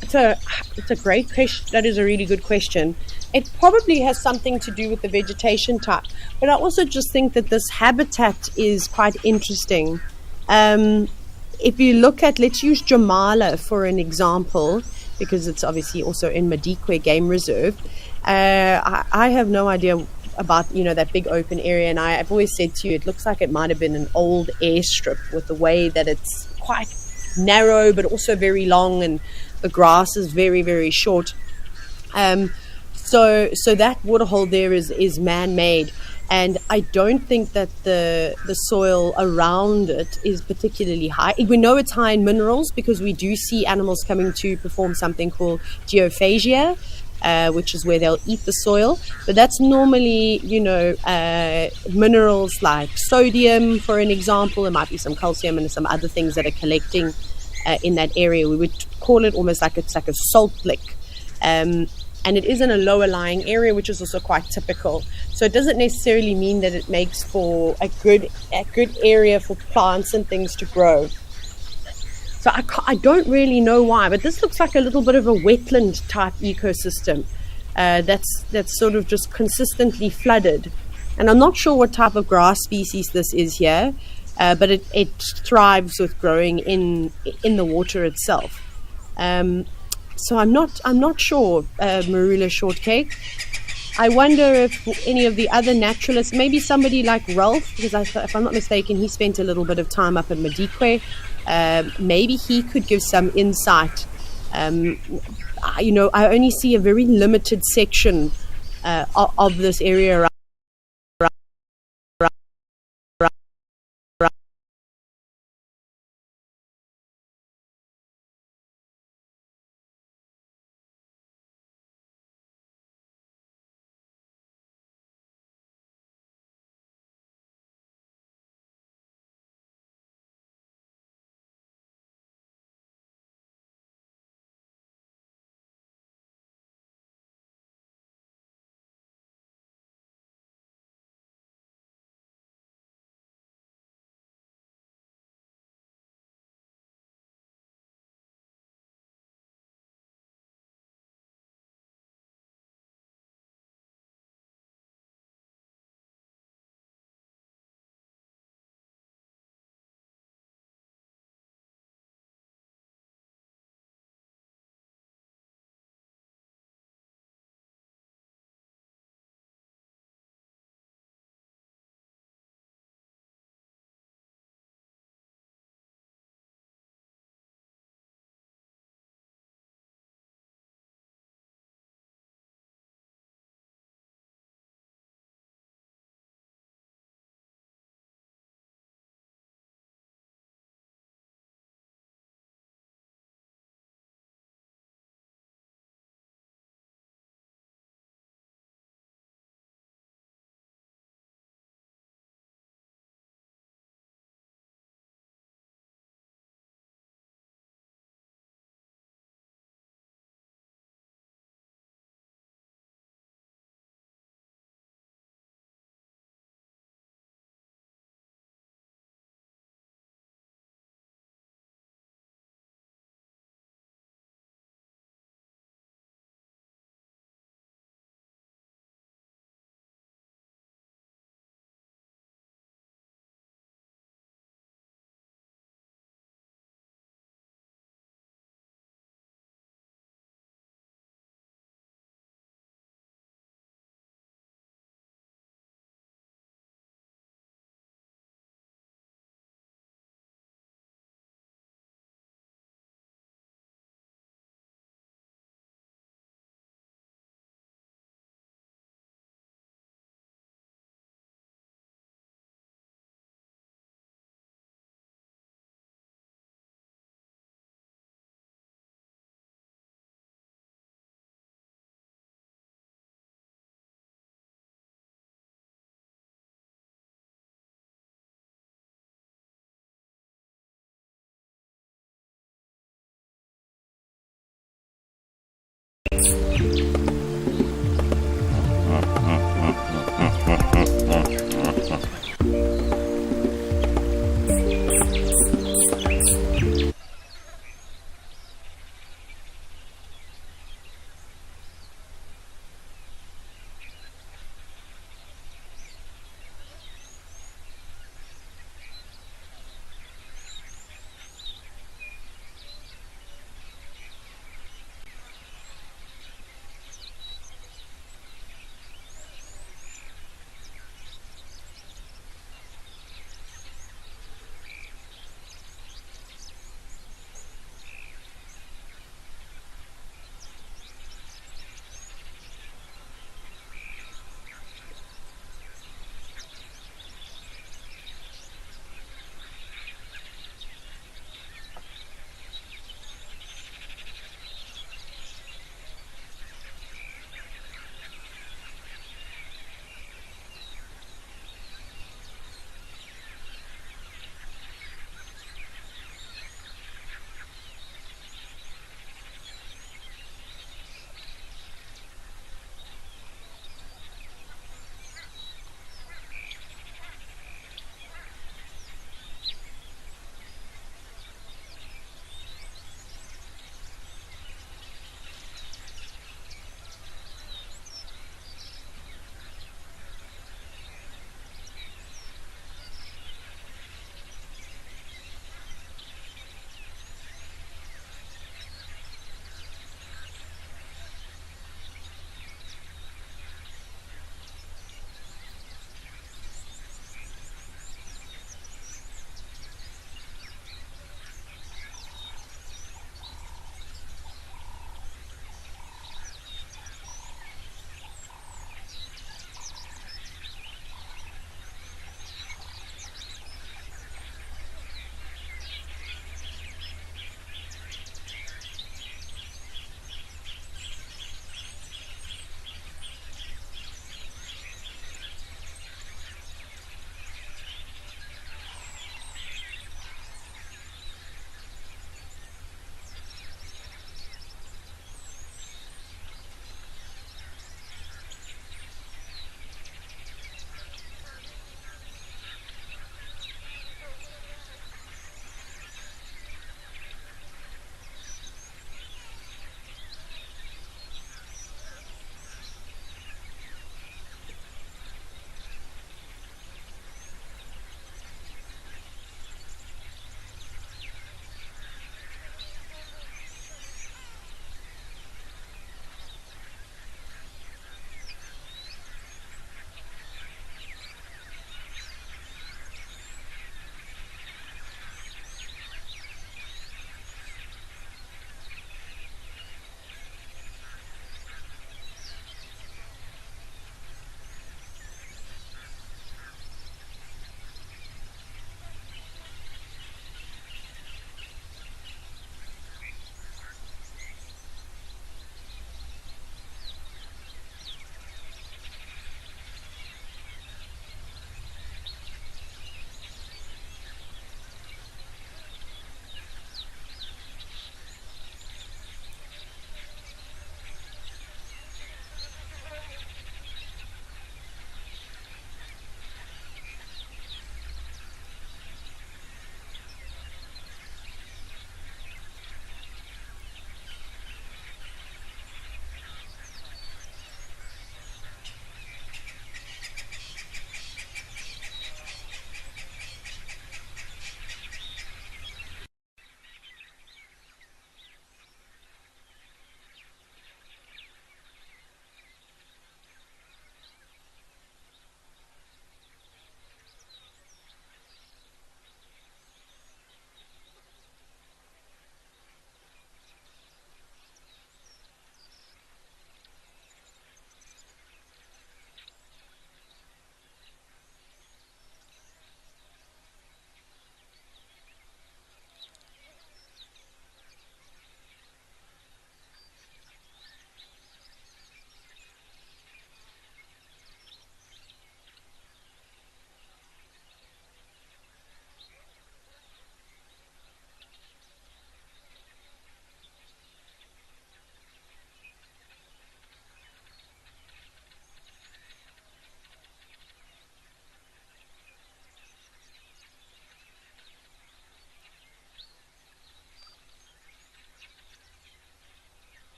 It's a great question. That is a really good question. It probably has something to do with the vegetation type, but I also just think that this habitat is quite interesting. If you look at, let's use Jamala for an example, because it's obviously also in Madikwe Game Reserve. I have no idea about, that big open area, and I've always said to you, it looks like it might have been an old airstrip with the way that it's quite narrow, but also very long, and the grass is very, very short. So that waterhole there is man-made, and I don't think that the soil around it is particularly high. We know it's high in minerals because we do see animals coming to perform something called geophagia, which is where they'll eat the soil. But that's normally, minerals like sodium, for an example. There might be some calcium and some other things that are collecting in that area. We would call it almost like it's like a salt lick. And it is in a lower lying area, which is also quite typical. So it doesn't necessarily mean that it makes for a good area for plants and things to grow. So I don't really know why, but this looks like a little bit of a wetland type ecosystem that's sort of just consistently flooded. And I'm not sure what type of grass species this is here, but it thrives with growing in the water itself. So I'm not sure, Marula Shortcake. I wonder if any of the other naturalists, maybe somebody like Ralph, because if I'm not mistaken, he spent a little bit of time up in Madikwe. Maybe he could give some insight. I only see a very limited section of this area around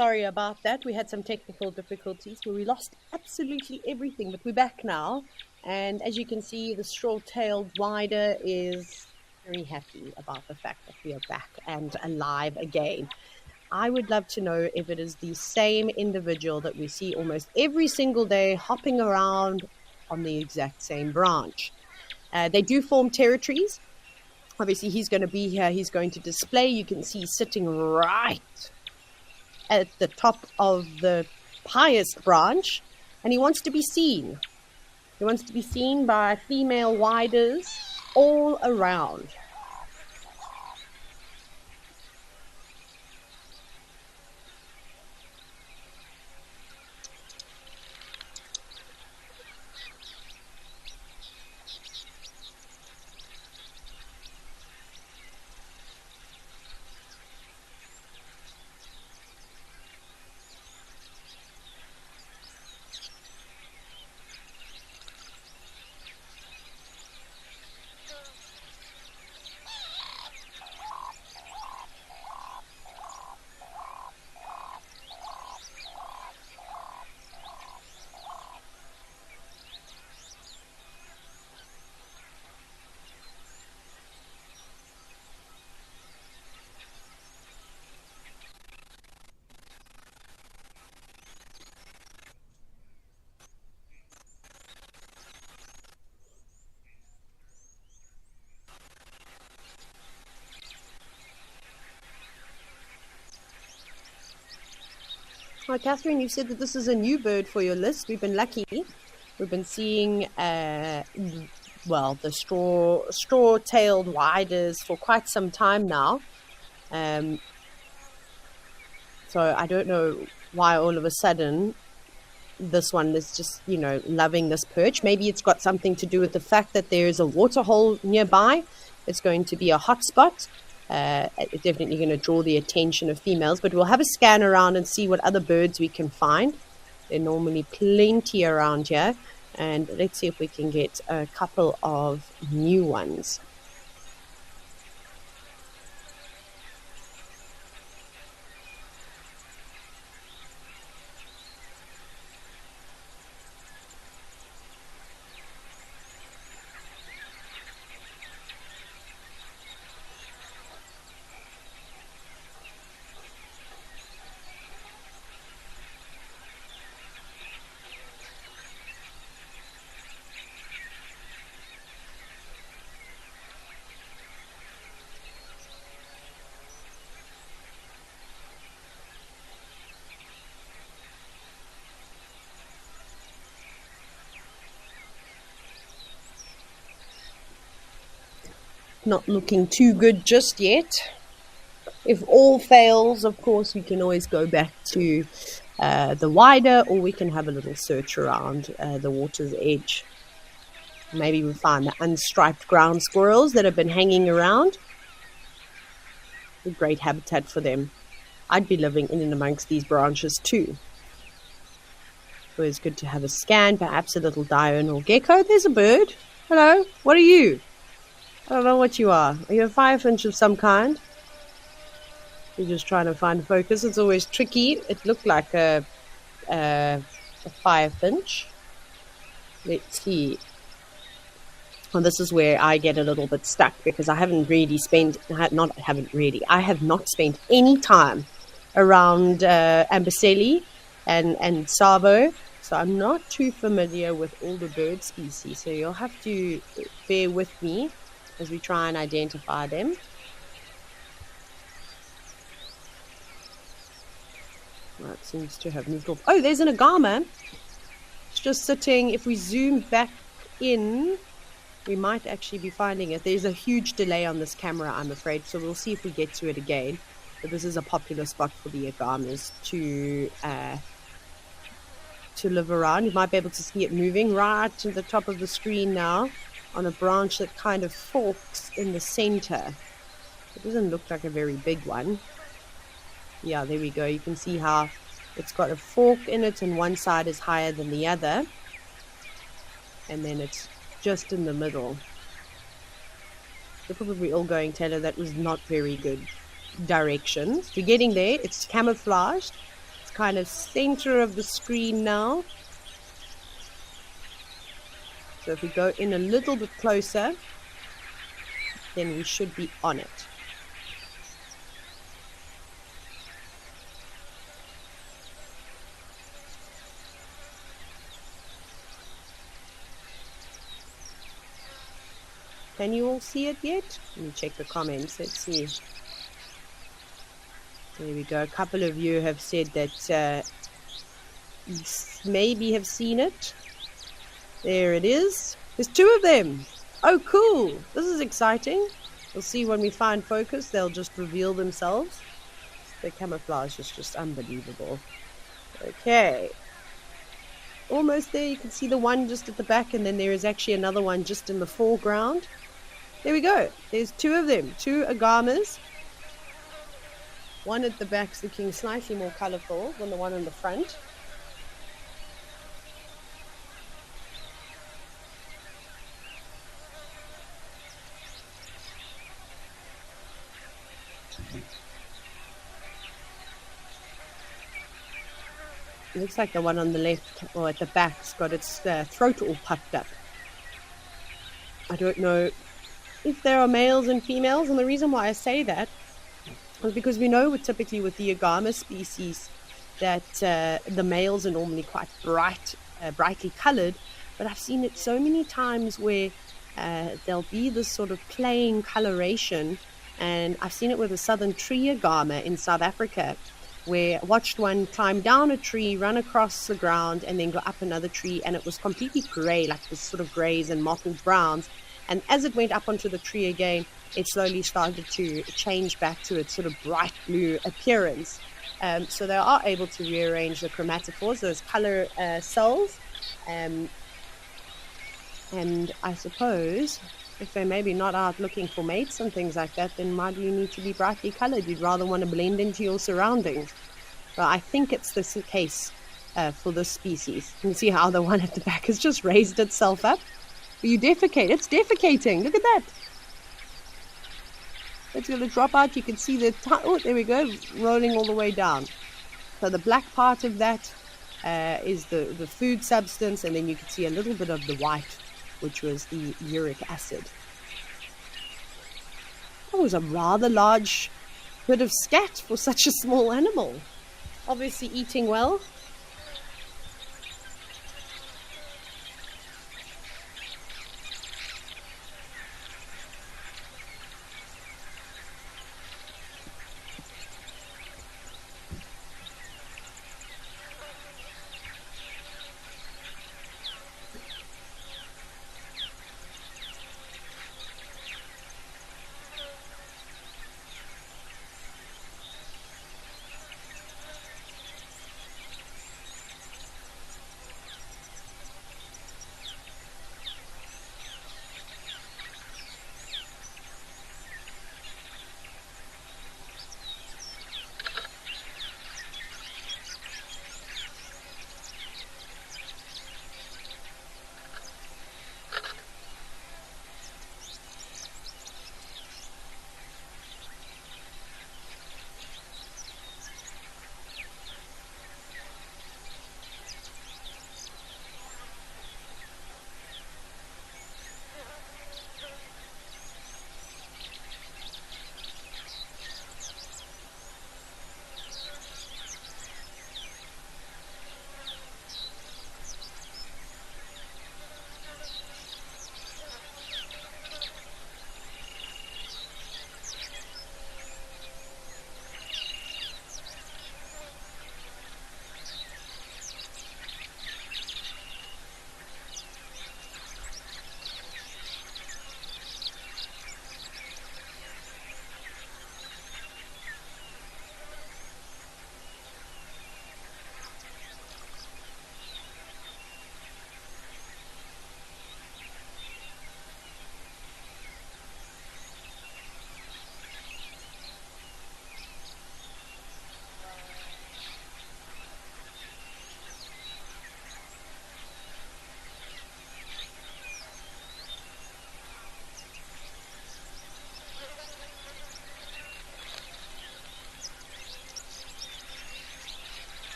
Sorry about that. We had some technical difficulties where we lost absolutely everything, but we're back now. And as you can see, the straw-tailed wider is very happy about the fact that we are back and alive again. I would love to know if it is the same individual that we see almost every single day hopping around on the exact same branch. They do form territories. Obviously, he's going to be here. He's going to display. You can see sitting right at the top of the highest branch, and he wants to be seen. He wants to be seen by female widers all around. Hi, Catherine, you said that this is a new bird for your list. We've been lucky. We've been seeing, the straw-tailed widers for quite some time now. So I don't know why all of a sudden this one is just, loving this perch. Maybe it's got something to do with the fact that there is a waterhole nearby. It's going to be a hot spot. It's definitely going to draw the attention of females, but we'll have a scan around and see what other birds we can find. There are normally plenty around here, and let's see if we can get a couple of new ones. Not looking too good just yet. If all fails, of course, we can always go back to the wider, or we can have a little search around the water's edge. Maybe we'll find the unstriped ground squirrels that have been hanging around. A great habitat for them. I'd be living in and amongst these branches too. Always good to have a scan, perhaps a little diurnal gecko. There's a bird. Hello, what are you? I don't know what you are. Are you a firefinch of some kind? You're just trying to find focus. It's always tricky. It looked like a firefinch. Let's see. Well, this is where I get a little bit stuck because I have not spent any time around Amboseli and Savo, so I'm not too familiar with all the bird species. So you'll have to bear with me as we try and identify them. Well, it seems to have moved off. Oh, there's an agama. It's just sitting. If we zoom back in, we might actually be finding it. There's a huge delay on this camera, I'm afraid, so we'll see if we get to it again. But this is a popular spot for the agamas to live around. You might be able to see it moving right to the top of the screen now, on a branch that kind of forks in the center. It doesn't look like a very big one. Yeah, there we go. You can see how it's got a fork in it and one side is higher than the other. And then it's just in the middle. You're probably all going, Taylor, that was not very good directions. We're getting there. It's camouflaged. kind of center of the screen now. So if we go in a little bit closer, then we should be on it. Can you all see it yet? Let me check the comments. Let's see. There we go. A couple of you have said that maybe have seen it. There it is. There's two of them. Oh, cool. This is exciting. We'll see when we find focus. They'll just reveal themselves. The camouflage is just unbelievable. Okay. Almost there. You can see the one just at the back, and then there is actually another one just in the foreground. There we go. There's two of them. Two agamas. One at the back's looking slightly more colorful than the one in the front. It looks like the one on the left or at the back's got its throat all puffed up. I don't know if there are males and females, and the reason why I say that is because we know typically with the agama species that the males are normally quite brightly colored, but I've seen it so many times where there'll be this sort of plain coloration, and I've seen it with a southern tree agama in South Africa, where I watched one climb down a tree, run across the ground, and then go up another tree, and it was completely gray, like this sort of grays and mottled browns. And as it went up onto the tree again, it slowly started to change back to its sort of bright blue appearance. So they are able to rearrange the chromatophores, those color cells. And I suppose if they're maybe not out looking for mates and things like that, then why do you need to be brightly colored? You'd rather want to blend into your surroundings. But I think it's this case for this species. You can see how the one at the back has just raised itself up. You defecate. It's defecating. Look at that. It's going to drop out. You can see the... Oh, there we go. Rolling all the way down. So the black part of that is the food substance. And then you can see a little bit of the white, which was the uric acid. That was a rather large bit of scat for such a small animal. Obviously eating well.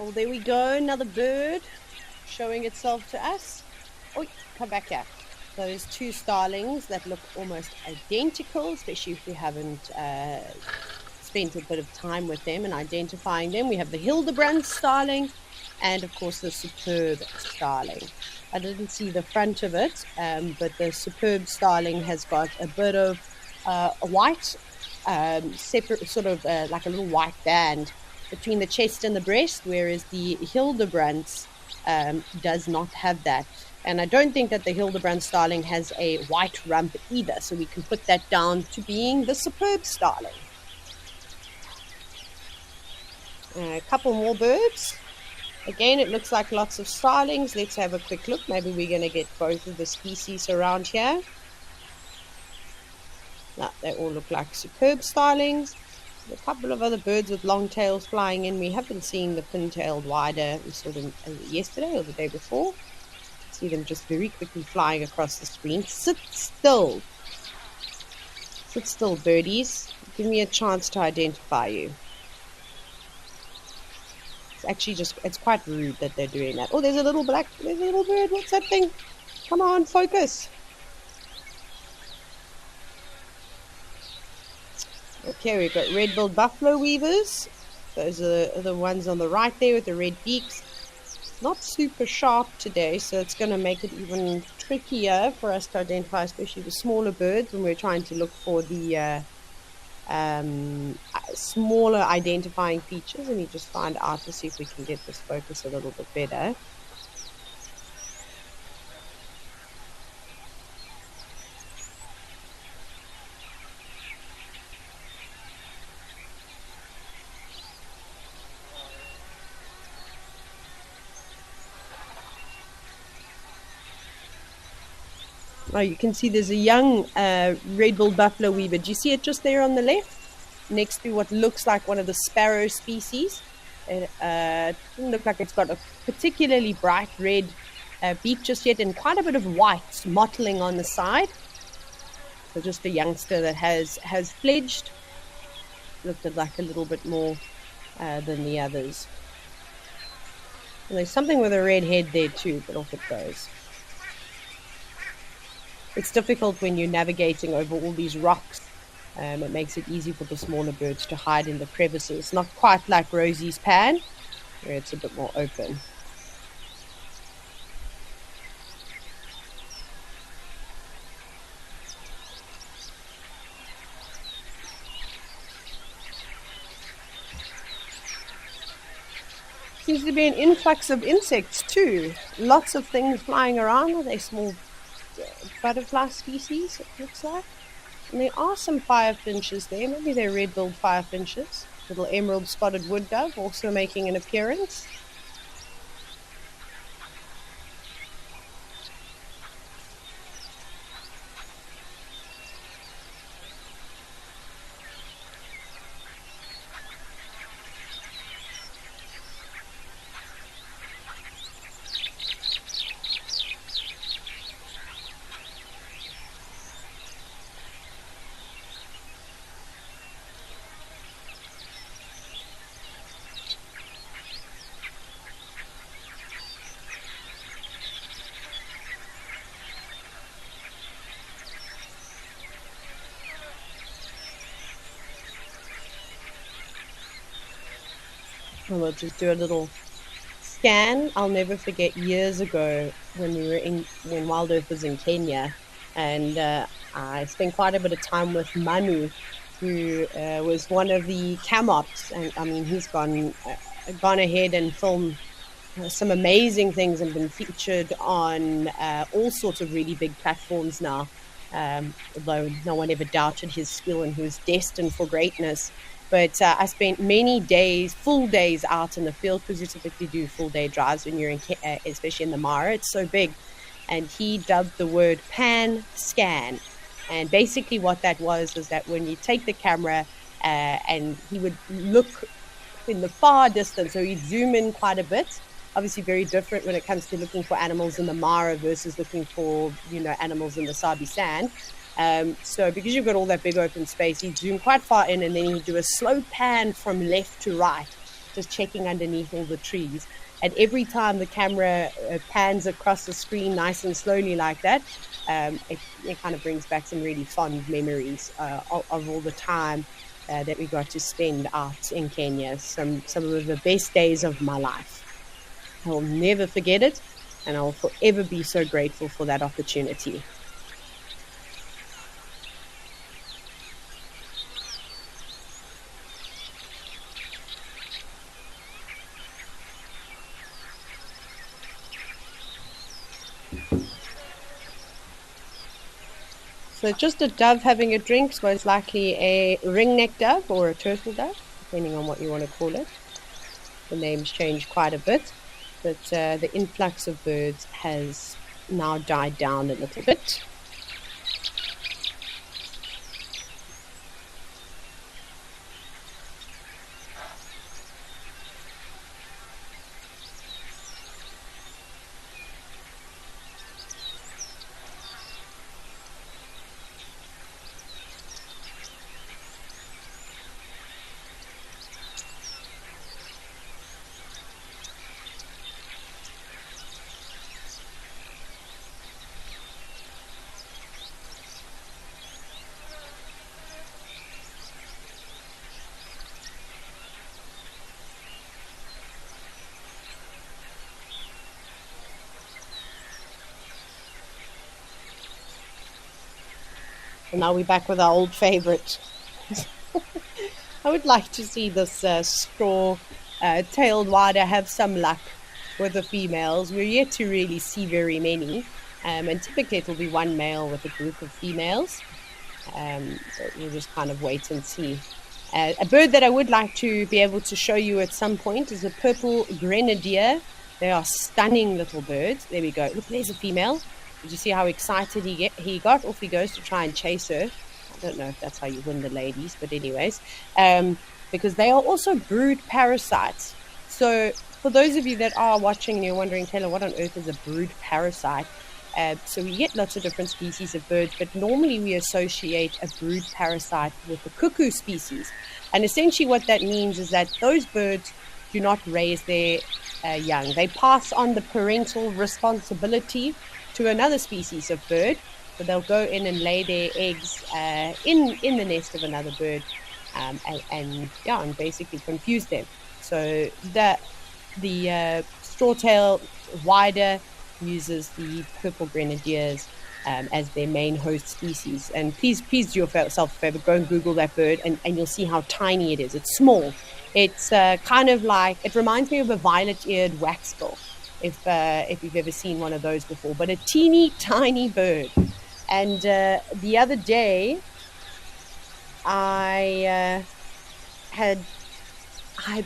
Oh, there we go, another bird showing itself to us. Oh, come back here. So there's two starlings that look almost identical, especially if we haven't spent a bit of time with them and identifying them. We have the Hildebrand starling and, of course, the superb starling. I didn't see the front of it, but the superb starling has got a bit of a white, separate, sort of like a little white band between the chest and the breast, whereas the Hildebrand does not have that. And I don't think that the Hildebrand starling has a white rump either, so we can put that down to being the superb starling. A couple more birds. Again, it looks like lots of starlings. Let's have a quick look. Maybe we're going to get both of the species around here. No, they all look like superb starlings. A couple of other birds with long tails flying in. We have been seeing the pin-tailed wider. We saw them yesterday or the day before. See them just very quickly flying across the screen. Sit still. Sit still, birdies. Give me a chance to identify you. It's actually just, it's quite rude that they're doing that. Oh, there's a little bird. What's that thing? Come on, focus. Okay, we've got red-billed buffalo weavers. Those are the ones on the right there with the red beaks. Not super sharp today, so it's going to make it even trickier for us to identify, especially the smaller birds when we're trying to look for the smaller identifying features. And you just find out to see if we can get this focus a little bit better. Oh, you can see there's a young red-billed buffalo weaver. Do you see it just there on the left? Next to what looks like one of the sparrow species. It doesn't look like it's got a particularly bright red beak just yet, and quite a bit of white mottling on the side. So just a youngster that has fledged. Looked like a little bit more than the others. And there's something with a red head there too, but off it goes. It's difficult when you're navigating over all these rocks. It makes it easy for the smaller birds to hide in the crevices. Not quite like Rosie's pan, where it's a bit more open. Seems to be an influx of insects too. Lots of things flying around. Are they small butterfly species, it looks like? And there are some firefinches there. Maybe they're red-billed firefinches. Little emerald spotted wood dove also making an appearance. And we'll just do a little scan. I'll never forget years ago when WildEarth was in Kenya, and I spent quite a bit of time with Manu, who was one of the cam ops, and I mean he's gone ahead and filmed some amazing things and been featured on all sorts of really big platforms now. Although no one ever doubted his skill and he was destined for greatness. But I spent many days, full days out in the field, because you typically do full day drives when you're in, especially in the Mara. It's so big. And he dubbed the word pan scan. And basically what that was that when you take the camera and he would look in the far distance, so he'd zoom in quite a bit. Obviously very different when it comes to looking for animals in the Mara versus looking for, animals in the Sabi sand. So because you've got all that big open space, he'd zoom quite far in and then he'd do a slow pan from left to right. just checking underneath all the trees. And every time the camera pans across the screen nice and slowly like that, it kind of brings back some really fond memories of all the time that we got to spend out in Kenya. Some of the best days of my life. I will never forget it, and I will forever be so grateful for that opportunity. So just a dove having a drink is most likely a ringneck dove or a turtle dove, depending on what you want to call it. The names change quite a bit, but the influx of birds has now died down a little bit. And now we're back with our old favorite. I would like to see this straw-tailed wider have some luck with the females. We're yet to really see very many. And typically it will be one male with a group of females. But we'll just kind of wait and see. A bird that I would like to be able to show you at some point is a purple grenadier. They are stunning little birds. There we go. Look, there's a female. Did you see how excited he got? Off he goes to try and chase her. I don't know if that's how you win the ladies, but anyways, because they are also brood parasites. So for those of you that are watching and you're wondering, Taylor, what on earth is a brood parasite? So we get lots of different species of birds, but normally we associate a brood parasite with the cuckoo species. And essentially what that means is that those birds do not raise their young. They pass on the parental responsibility to another species of bird. So they'll go in and lay their eggs in the nest of another bird and basically confuse them. So the straw-tail wider uses the purple grenadiers as their main host species. And please do yourself a favor, go and Google that bird, and you'll see how tiny it is. It's small. It's kind of like, it reminds me of a violet-eared waxbill, if you've ever seen one of those before, but a teeny tiny bird. And the other day, I had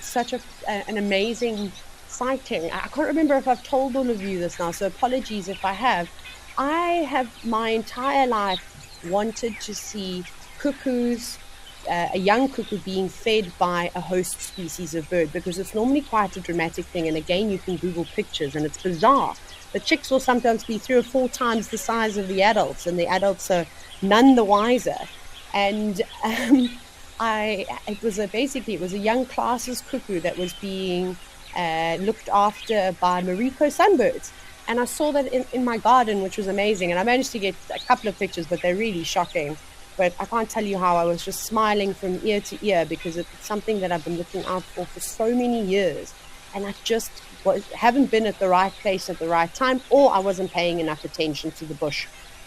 such an amazing sighting. I can't remember if I've told all of you this now, so apologies if I have. I have my entire life wanted to see cuckoos, a young cuckoo being fed by a host species of bird, because it's normally quite a dramatic thing. And again, you can Google pictures and it's bizarre. The chicks will sometimes be 3 or 4 times the size of the adults, and the adults are none the wiser. And it was a young classes cuckoo that was being looked after by Mariko sunbirds. And I saw that in my garden, which was amazing. And I managed to get a couple of pictures, but they're really shocking. But I can't tell you how I was just smiling from ear to ear, because it's something that I've been looking out for so many years. And I just haven't been at the right place at the right time, or I wasn't paying enough attention to the bush.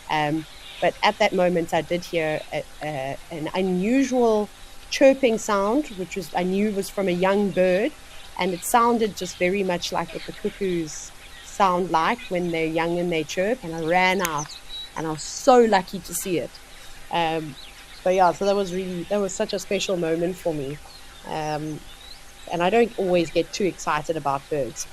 But at that moment, I did hear an unusual chirping sound, which I knew was from a young bird. And it sounded just very much like what the cuckoos sound like when they're young and they chirp. And I ran out, and I was so lucky to see it. So that was such a special moment for me. And I don't always get too excited about birds.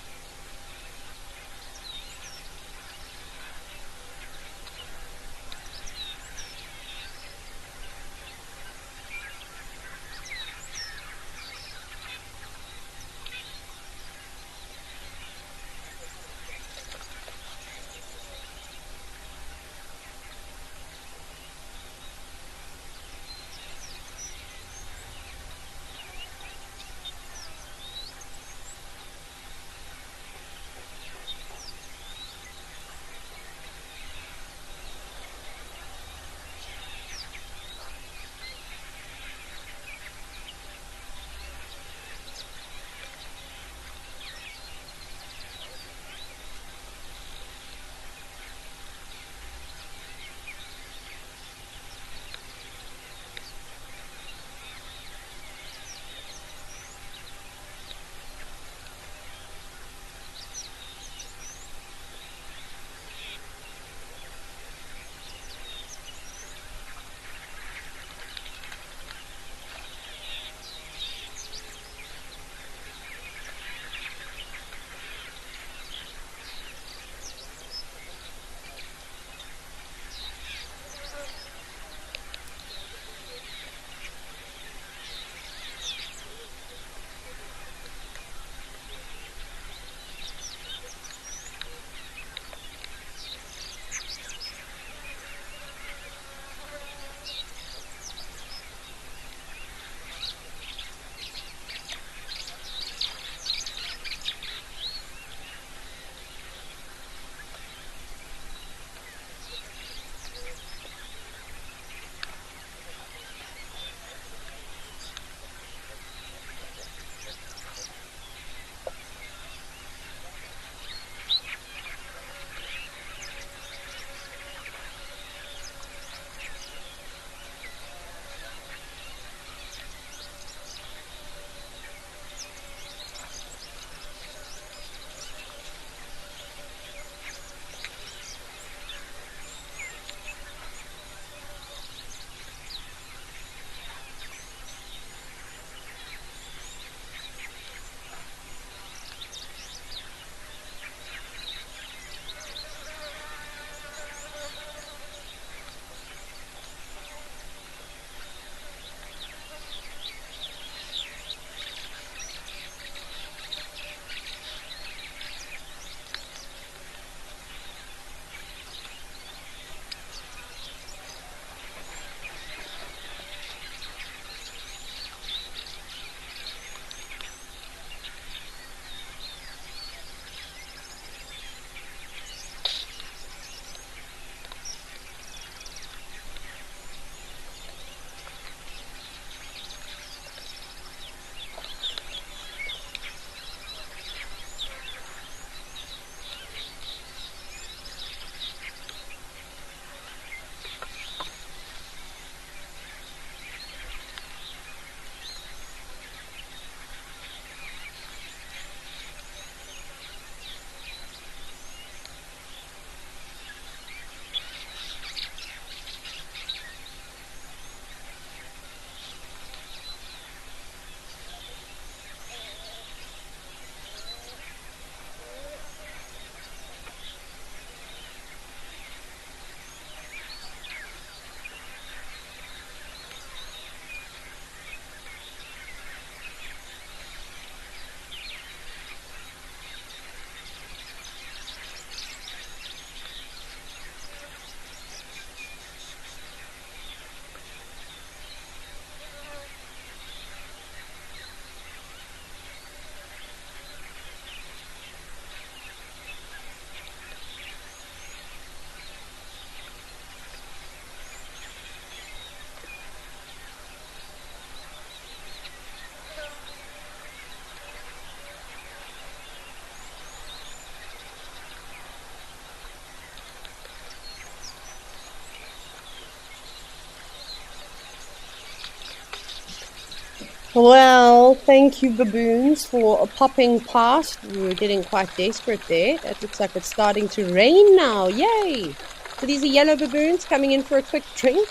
Well, thank you, baboons, for popping past. We were getting quite desperate there. It looks like it's starting to rain now. Yay! So these are yellow baboons coming in for a quick drink.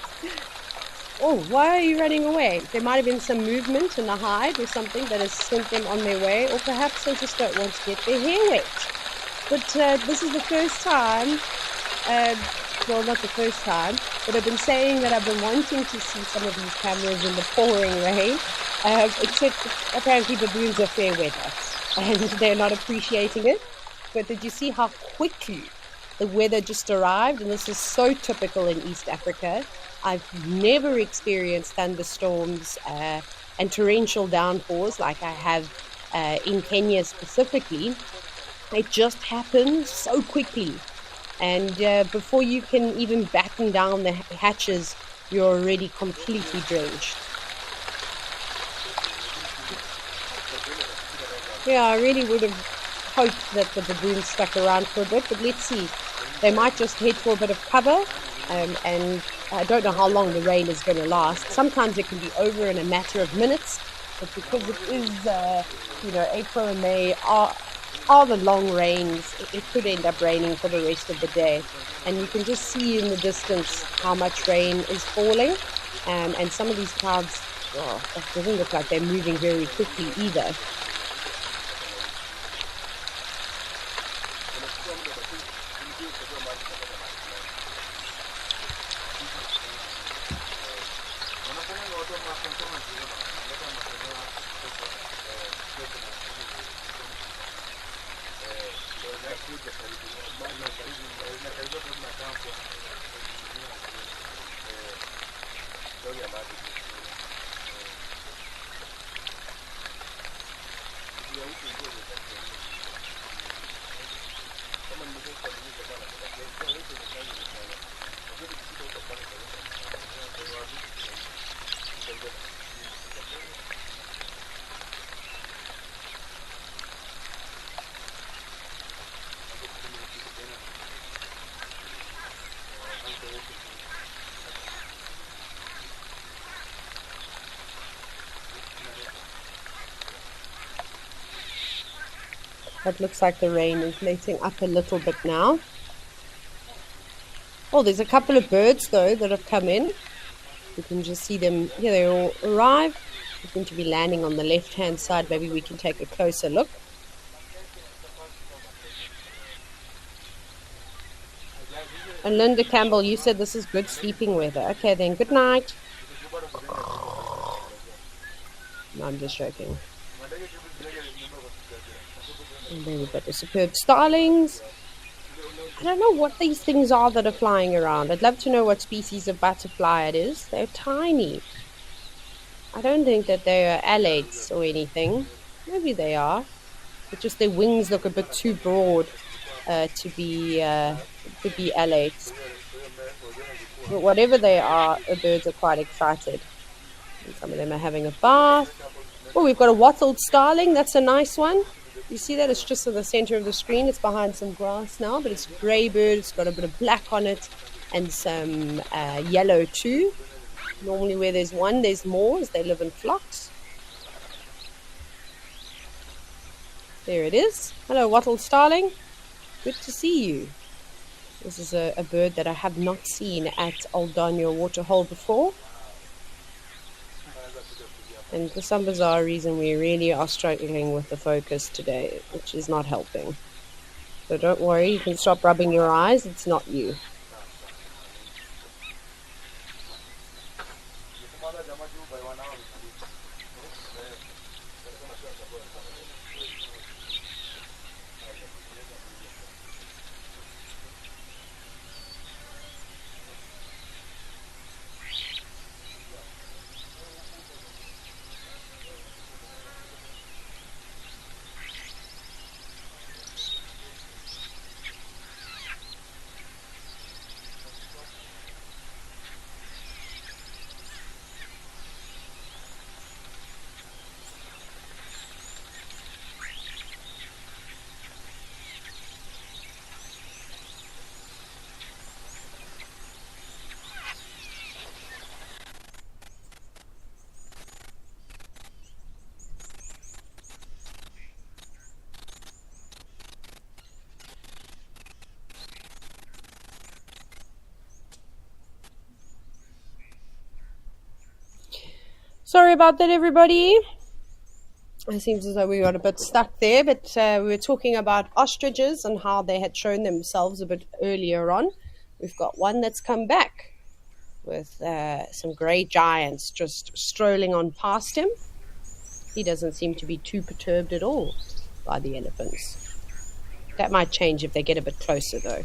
Oh, why are you running away? There might have been some movement in the hide or something that has sent them on their way, or perhaps they just don't want to get their hair wet. But this is the first time, uh, well, not the first time, but I've been saying that I've been wanting to see some of these cameras in the pouring rain, except apparently baboons are fair weather and they're not appreciating it. But did you see how quickly the weather just arrived? And this is so typical in East Africa. I've never experienced thunderstorms and torrential downpours like I have in Kenya specifically. It just happens so quickly. And before you can even batten down the hatches, you're already completely drenched. Yeah, I really would have hoped that the baboons stuck around for a bit, but let's see. They might just head for a bit of cover, and I don't know how long the rain is going to last. Sometimes it can be over in a matter of minutes, but because it is, April and May are the long rains, it could end up raining for the rest of the day. And you can just see in the distance how much rain is falling, and some of these clouds, oh, it doesn't look like they're moving very quickly either. It looks like the rain is letting up a little bit now. Oh, there's a couple of birds, though, that have come in. You can just see them. Here they all arrive. They seem to be landing on the left-hand side. Maybe we can take a closer look. And Linda Campbell, you said this is good sleeping weather. Okay, then, good night. No, I'm just joking. And then we've got the superb starlings. I don't know what these things are that are flying around. I'd love to know what species of butterfly it is. They're tiny. I don't think that they are alates or anything. Maybe they are. But just their wings look a bit too broad to be alates. But whatever they are, the birds are quite excited. And some of them are having a bath. Oh, we've got a wattled starling. That's a nice one. You see that? It's just in the center of the screen. It's behind some grass now, but it's a grey bird. It's got a bit of black on it and some yellow too. Normally where there's one, there's more as they live in flocks. There it is. Hello, wattled starling. Good to see you. This is a bird that I have not seen at Old Daniel Waterhole before. And for some bizarre reason, we really are struggling with the focus today, which is not helping. So don't worry, you can stop rubbing your eyes. It's not you. Sorry about that, everybody. It seems as though we got a bit stuck there, but we were talking about ostriches and how they had shown themselves a bit earlier on. We've got one that's come back with some grey giants just strolling on past him. He doesn't seem to be too perturbed at all by the elephants. That might change if they get a bit closer, though.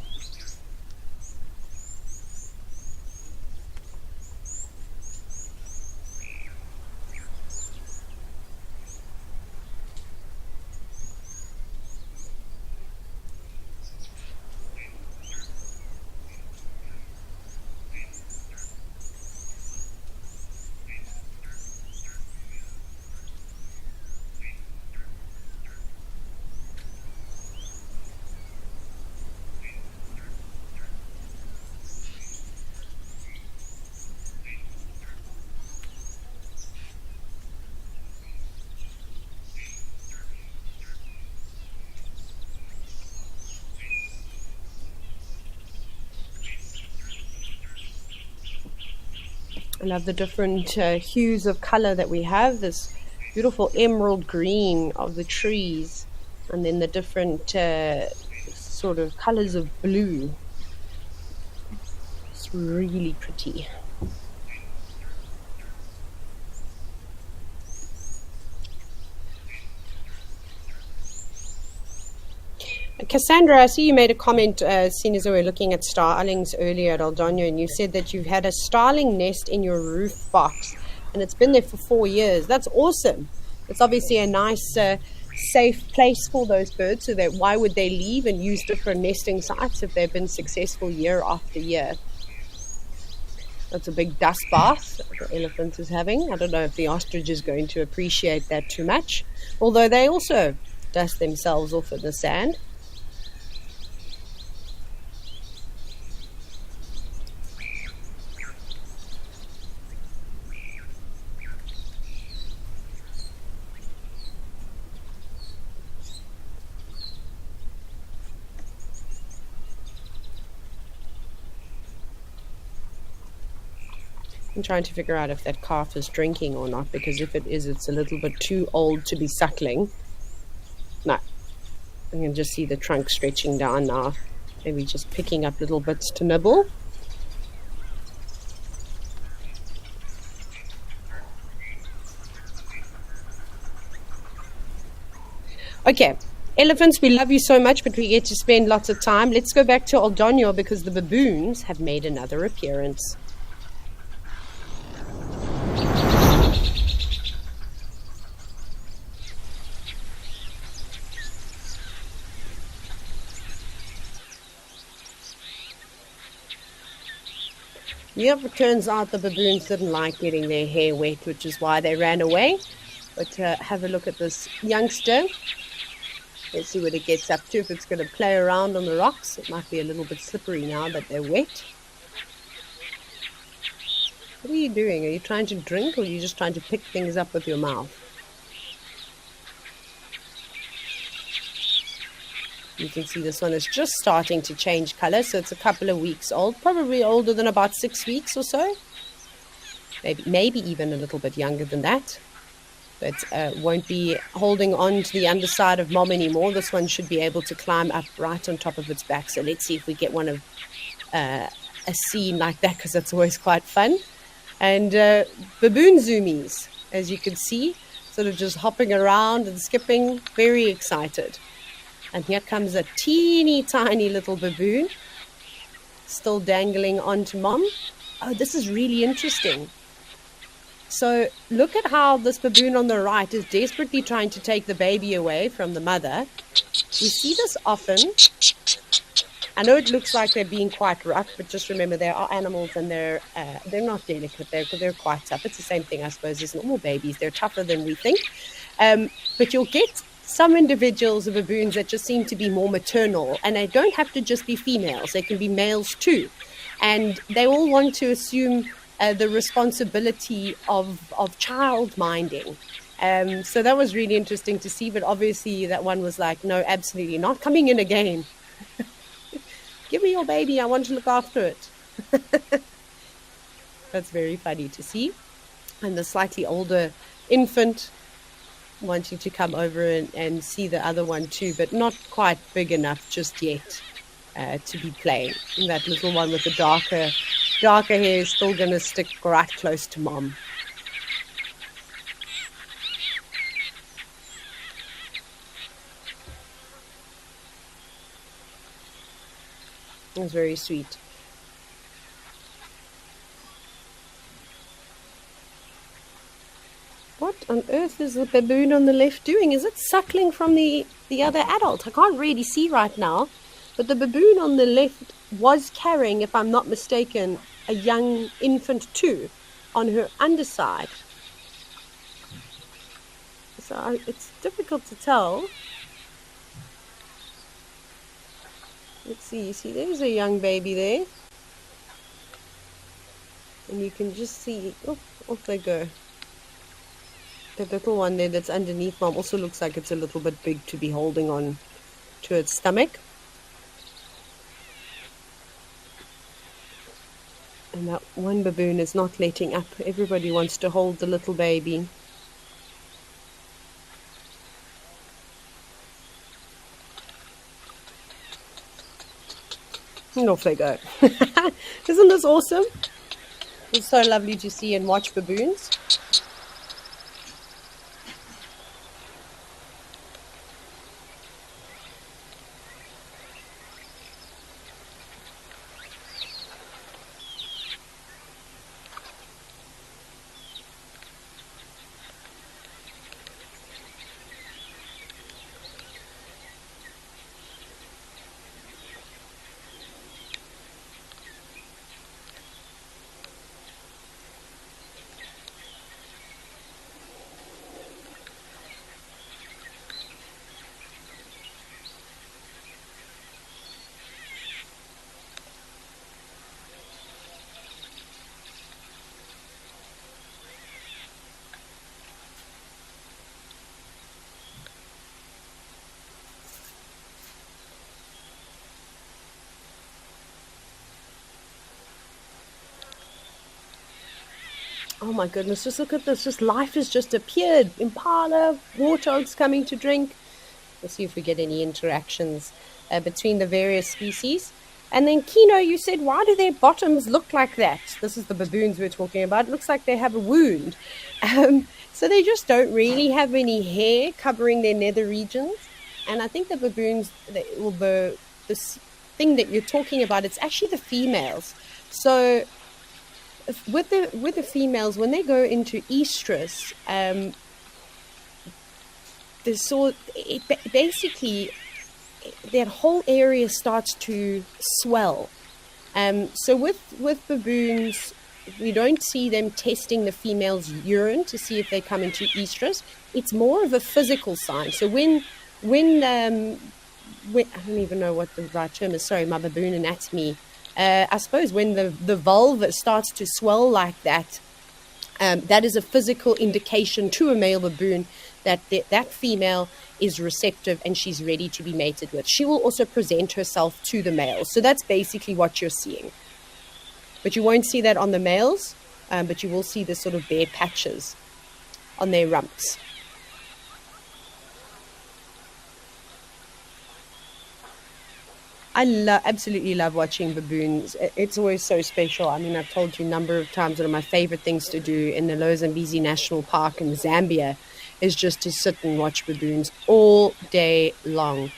I love the different hues of color that we have. This beautiful emerald green of the trees, and then the different sort of colors of blue. It's really pretty. Cassandra, I see you made a comment seeing as we were looking at starlings earlier at Aldonio, and you said that you've had a starling nest in your roof box and it's been there for 4 years. That's awesome. It's obviously a nice safe place for those birds, so that why would they leave and use different nesting sites if they've been successful year after year? That's a big dust bath the elephant is having. I don't know if the ostrich is going to appreciate that too much, although they also dust themselves off in the sand. I'm trying to figure out if that calf is drinking or not, because if it is, it's a little bit too old to be suckling. No, I can just see the trunk stretching down now. Maybe just picking up little bits to nibble. Okay, elephants, we love you so much, but we get to spend lots of time. Let's go back to Aldonio because the baboons have made another appearance. Yep, it turns out the baboons didn't like getting their hair wet, which is why they ran away. But have a look at this youngster. Let's see what it gets up to, if it's going to play around on the rocks. It might be a little bit slippery now that they're wet. What are you doing? Are you trying to drink, or are you just trying to pick things up with your mouth? You can see this one is just starting to change color, so it's a couple of weeks old, probably older than about 6 weeks or so. Maybe even a little bit younger than that. But won't be holding on to the underside of mom anymore. This one should be able to climb up right on top of its back. So let's see if we get one of a scene like that, because that's always quite fun. And baboon zoomies, as you can see, sort of just hopping around and skipping, very excited. And here comes a teeny tiny little baboon, still dangling onto mom. Oh, this is really interesting. So look at how this baboon on the right is desperately trying to take the baby away from the mother. We see this often. I know it looks like they're being quite rough, but just remember they are animals, and they're not delicate. They're quite tough. It's the same thing, I suppose, as normal babies. They're tougher than we think. But you'll get some individuals of baboons that just seem to be more maternal, and they don't have to just be females. They can be males too. And they all want to assume the responsibility of child minding. So that was really interesting to see, but obviously that one was like, no, absolutely not coming in again. Give me your baby, I want to look after it. That's very funny to see. and the slightly older infant wanting to come over and see the other one too, but not quite big enough just yet to be playing. And that little one with the darker hair is still going to stick right close to mom. It was very sweet. What on earth is the baboon on the left doing? Is it suckling from the other adult? I can't really see right now, but the baboon on the left was carrying, if I'm not mistaken, a young infant too on her underside. So it's difficult to tell. Let's see, you see there's a young baby there. And you can just see, oh, off they go. The little one there that's underneath mom also looks like it's a little bit big to be holding on to its stomach. And that one baboon is not letting up. Everybody wants to hold the little baby. And off they go. Isn't this awesome? It's so lovely to see and watch baboons. Oh my goodness, just look at this. Just life has just appeared. Impala, warthogs coming to drink. Let's see if we get any interactions between the various species. And then Kino, you said, why do their bottoms look like that? This is the baboons we're talking about. It looks like they have a wound. So they just don't really have any hair covering their nether regions. And I think the baboons, this thing that you're talking about, it's actually the females. So with the females, when they go into estrus, basically that whole area starts to swell. So with baboons, we don't see them testing the female's urine to see if they come into estrus. It's more of a physical sign. So when I don't even know what the right term is. Sorry, my baboon anatomy. I suppose when the vulva starts to swell like that, that is a physical indication to a male baboon that that female is receptive and she's ready to be mated with. She will also present herself to the male. So that's basically what you're seeing. But you won't see that on the males, but you will see the sort of bare patches on their rumps. I absolutely love watching baboons. It's always so special. I mean, I've told you a number of times one of my favorite things to do in the Lower Zambezi National Park in Zambia is just to sit and watch baboons all day long.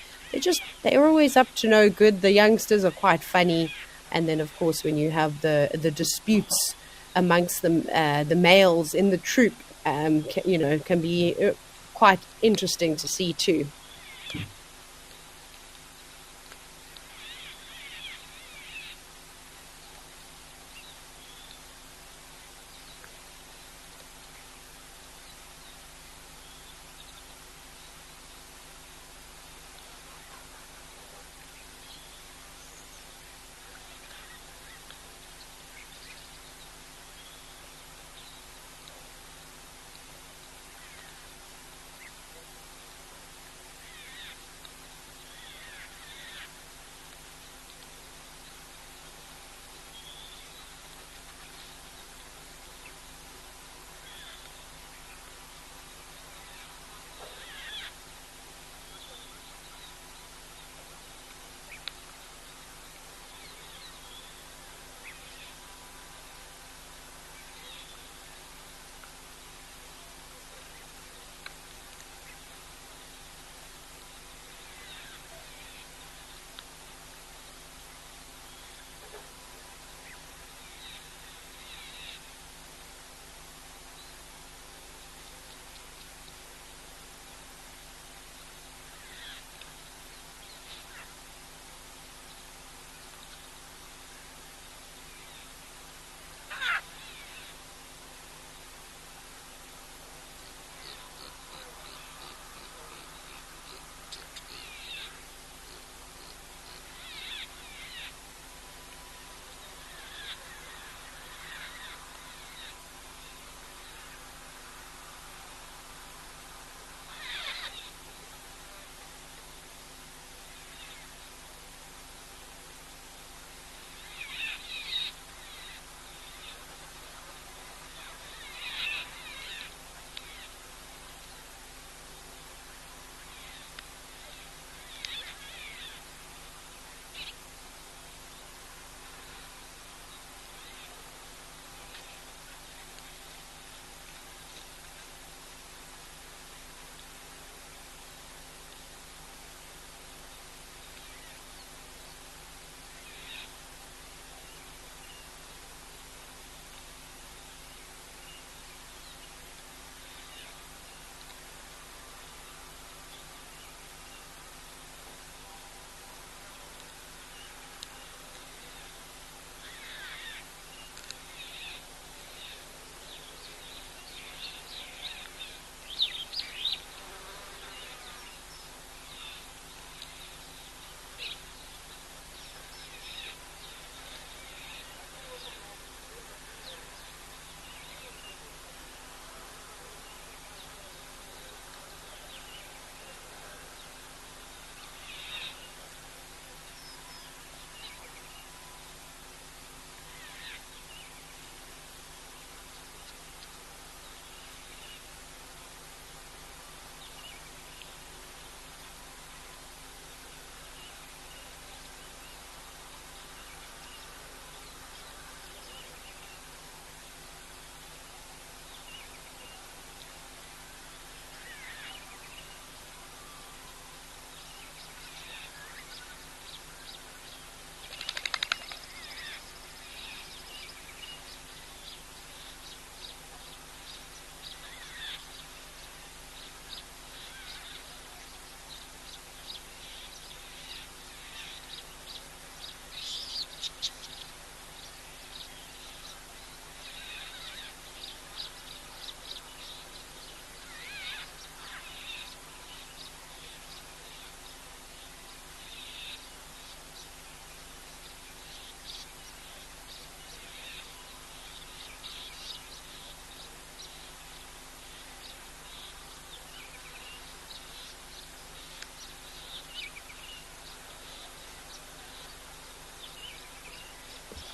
They're always up to no good. The youngsters are quite funny. And then, of course, when you have the disputes amongst the males in the troop, can be quite interesting to see too.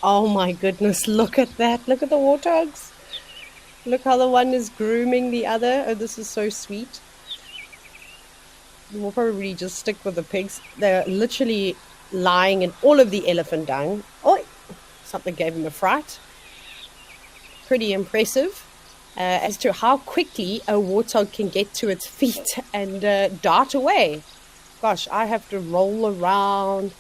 Oh my goodness, look at that. Look at the warthogs. Look how the one is grooming the other. Oh, this is so sweet. We'll probably just stick with the pigs. They're literally lying in all of the elephant dung. Oh, something gave him a fright. Pretty impressive as to how quickly a warthog can get to its feet and dart away. Gosh, I have to roll around,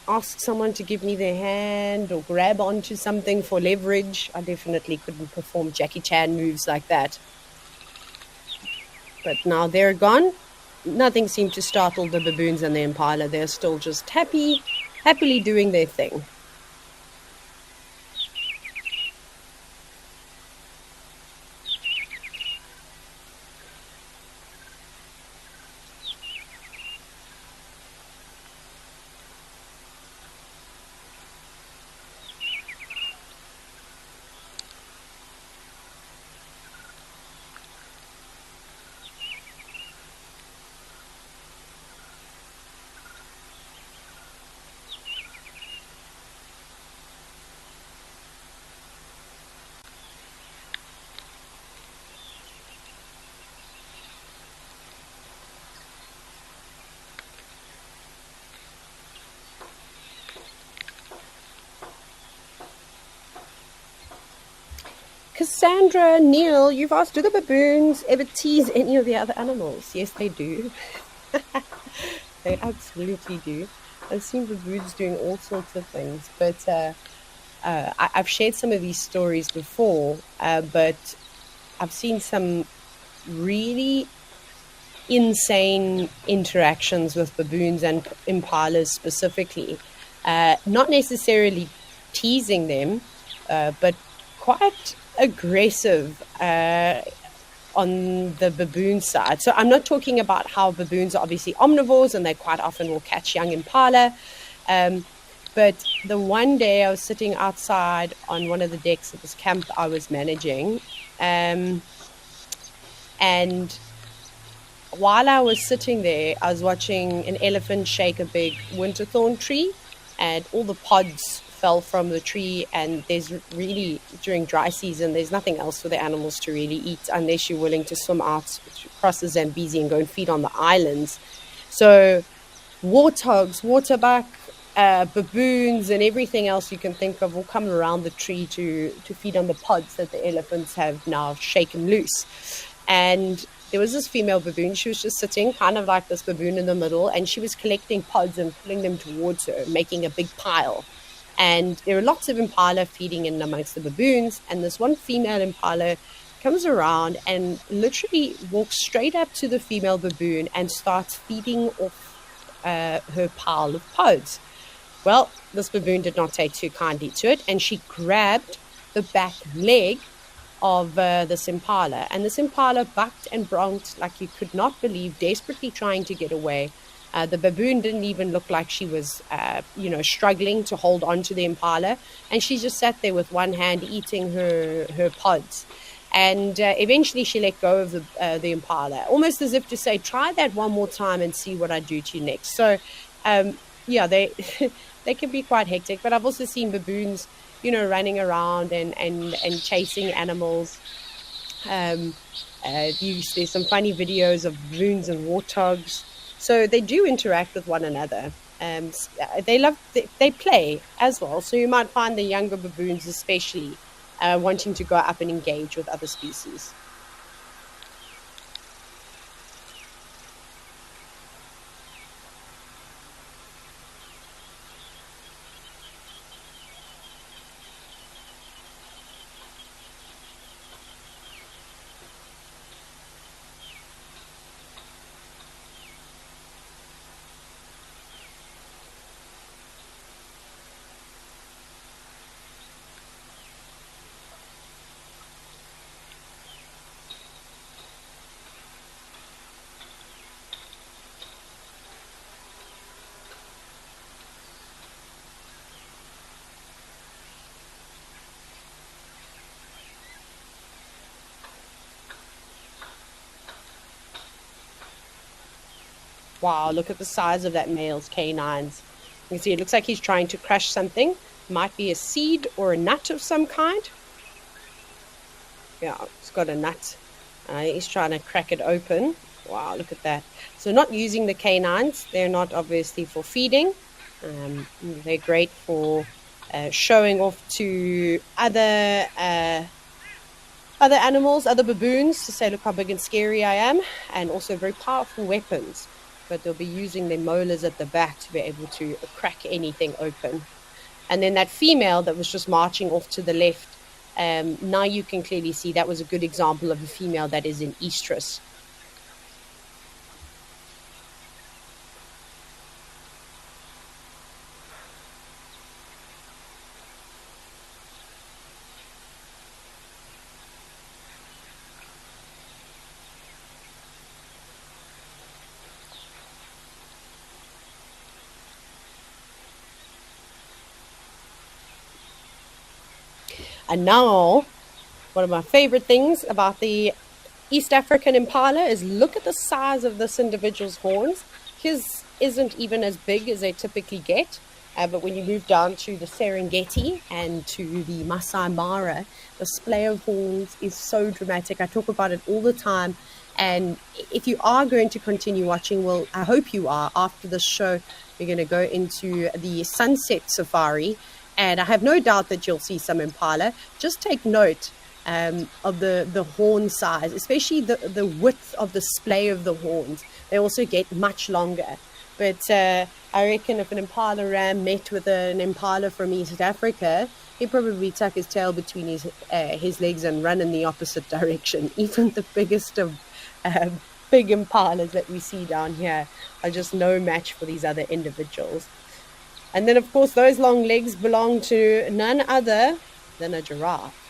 ask someone to give me their hand or grab onto something for leverage. I definitely couldn't perform Jackie Chan moves like that. But now they're gone. Nothing seemed to startle the baboons and the impala. They're still just happily doing their thing. Cassandra, Neil, you've asked, do the baboons ever tease any of the other animals? Yes, they do. They absolutely do. I've seen baboons doing all sorts of things, but I've shared some of these stories before, but I've seen some really insane interactions with baboons and impalas specifically. Not necessarily teasing them, but quite aggressive on the baboon side. So I'm not talking about how baboons are obviously omnivores and they quite often will catch young impala. But the one day I was sitting outside on one of the decks of this camp I was managing, and while I was sitting there, I was watching an elephant shake a big winterthorn tree, and all the pods fell from the tree. And there's really, during dry season, there's nothing else for the animals to really eat unless you're willing to swim out across the Zambezi and go and feed on the islands. So warthogs, waterbuck, baboons, and everything else you can think of will come around the tree to feed on the pods that the elephants have now shaken loose. And there was this female baboon. She was just sitting kind of like this baboon in the middle, and she was collecting pods and pulling them towards her, making a big pile. And there were lots of impala feeding in amongst the baboons, and this one female impala comes around and literally walks straight up to the female baboon and starts feeding off her pile of pods. Well, this baboon did not take too kindly to it, and she grabbed the back leg of this impala, and this impala bucked and bronked like you could not believe, desperately trying to get away. The baboon didn't even look like she was struggling to hold on to the impala, and she just sat there with one hand eating her pods. And eventually she let go of the impala, almost as if to say, try that one more time and see what I do to you next. So they they can be quite hectic, but I've also seen baboons running around and chasing animals. There's some funny videos of baboons and warthogs. So they do interact with one another. They play as well. So you might find the younger baboons especially wanting to go up and engage with other species. Wow, look at the size of that male's canines. You can see it looks like he's trying to crush something. Might be a seed or a nut of some kind. Yeah, it's got a nut. He's trying to crack it open. Wow, look at that. So not using the canines. They're not obviously for feeding. They're great for showing off to other animals, other baboons, to say, look how big and scary I am, and also very powerful weapons. But they'll be using their molars at the back to be able to crack anything open. And then that female that was just marching off to the left, now you can clearly see that was a good example of a female that is in estrus. And now, one of my favorite things about the East African impala is look at the size of this individual's horns. His isn't even as big as they typically get. But when you move down to the Serengeti and to the Masai Mara, the display of horns is so dramatic. I talk about it all the time. And if you are going to continue watching, well, I hope you are. After this show, we're going to go into the sunset safari. And I have no doubt that you'll see some impala. Just take note of the horn size, especially the width of the splay of the horns. They also get much longer. But I reckon if an impala ram met with an impala from East Africa, he'd probably tuck his tail between his legs and run in the opposite direction. Even the biggest of big impalas that we see down here are just no match for these other individuals. And then, of course, those long legs belong to none other than a giraffe.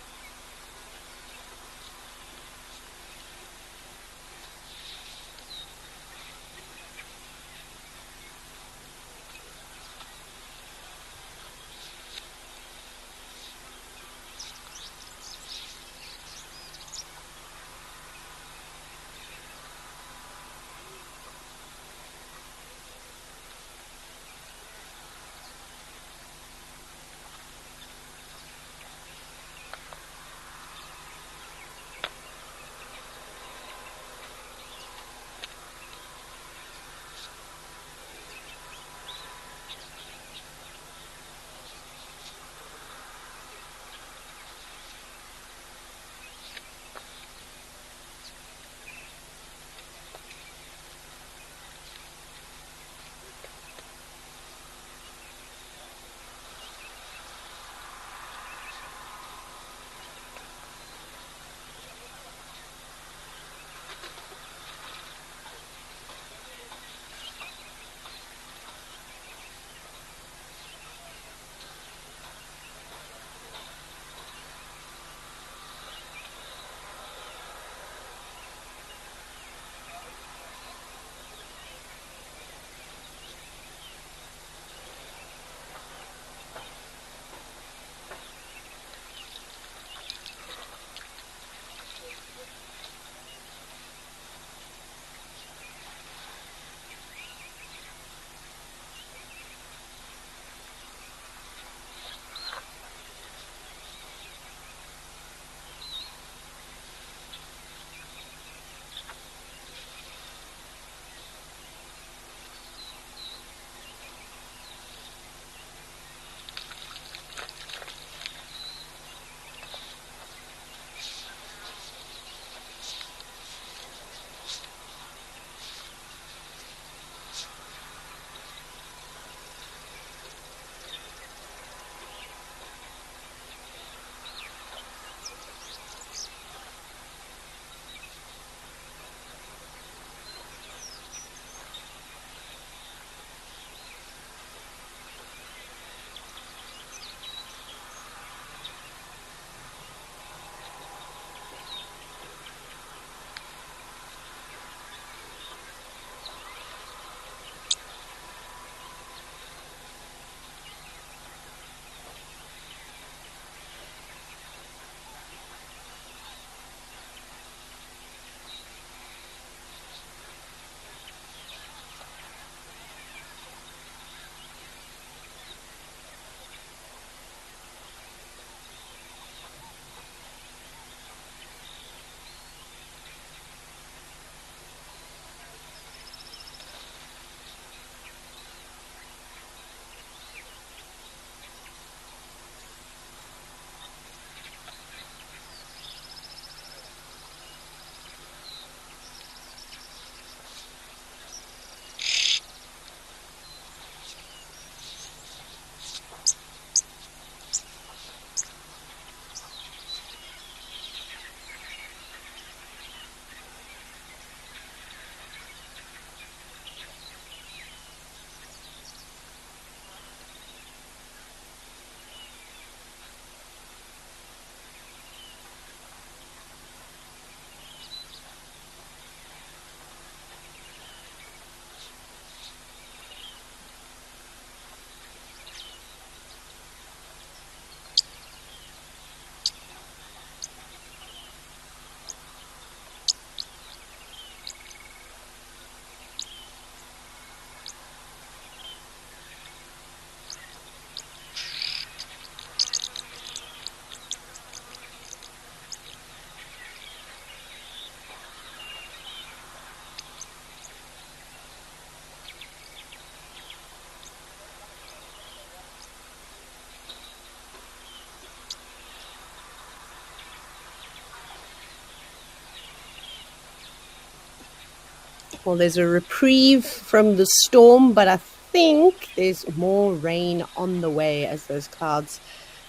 Well, there's a reprieve from the storm, but I think there's more rain on the way as those clouds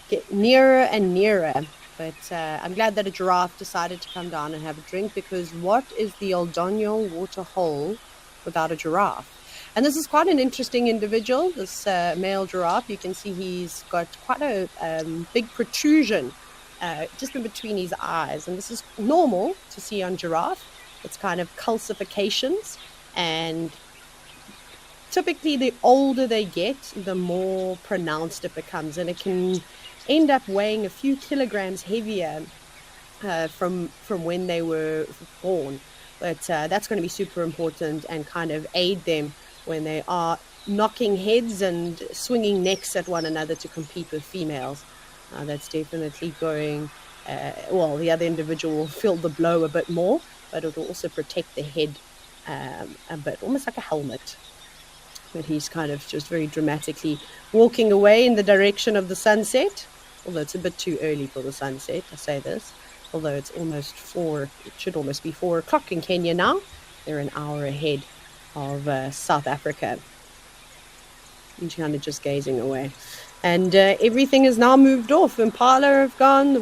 get nearer and nearer. But I'm glad that a giraffe decided to come down and have a drink, because what is the Oldonyo Waterhole without a giraffe? And this is quite an interesting individual, this male giraffe. You can see he's got quite a big protrusion just in between his eyes. And this is normal to see on giraffe. It's kind of calcifications. And typically the older they get, the more pronounced it becomes. And it can end up weighing a few kilograms heavier from when they were born. But that's going to be super important and kind of aid them when they are knocking heads and swinging necks at one another to compete with females. That's definitely going, the other individual will feel the blow a bit more, but it will also protect the head a bit, almost like a helmet. But he's kind of just very dramatically walking away in the direction of the sunset, although it's a bit too early for the sunset, I say this, although it's almost 4, it should almost be 4 o'clock in Kenya now. They're an hour ahead of South Africa. And kind of just gazing away. And everything has now moved off. Impala have gone, I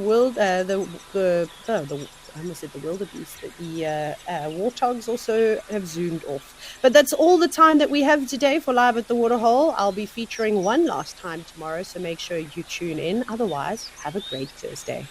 almost said the wildebeest, the warthogs also have zoomed off. But that's all the time that we have today for Live at the Waterhole. I'll be featuring one last time tomorrow, so make sure you tune in. Otherwise, have a great Thursday.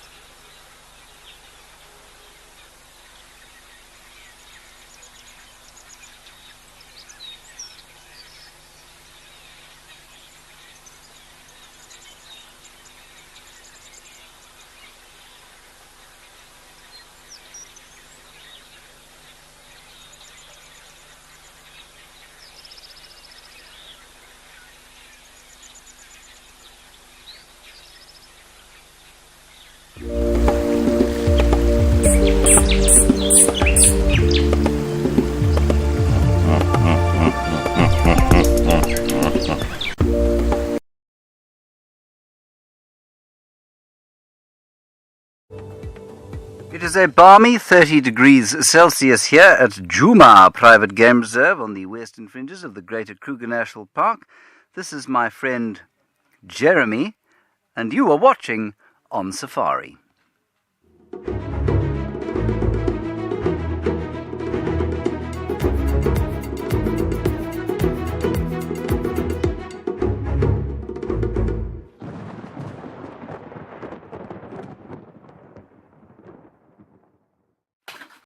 It is a balmy 30 degrees Celsius here at Juma Private Game Reserve on the western fringes of the Greater Kruger National Park. This is my friend Jeremy, and you are watching On Safari.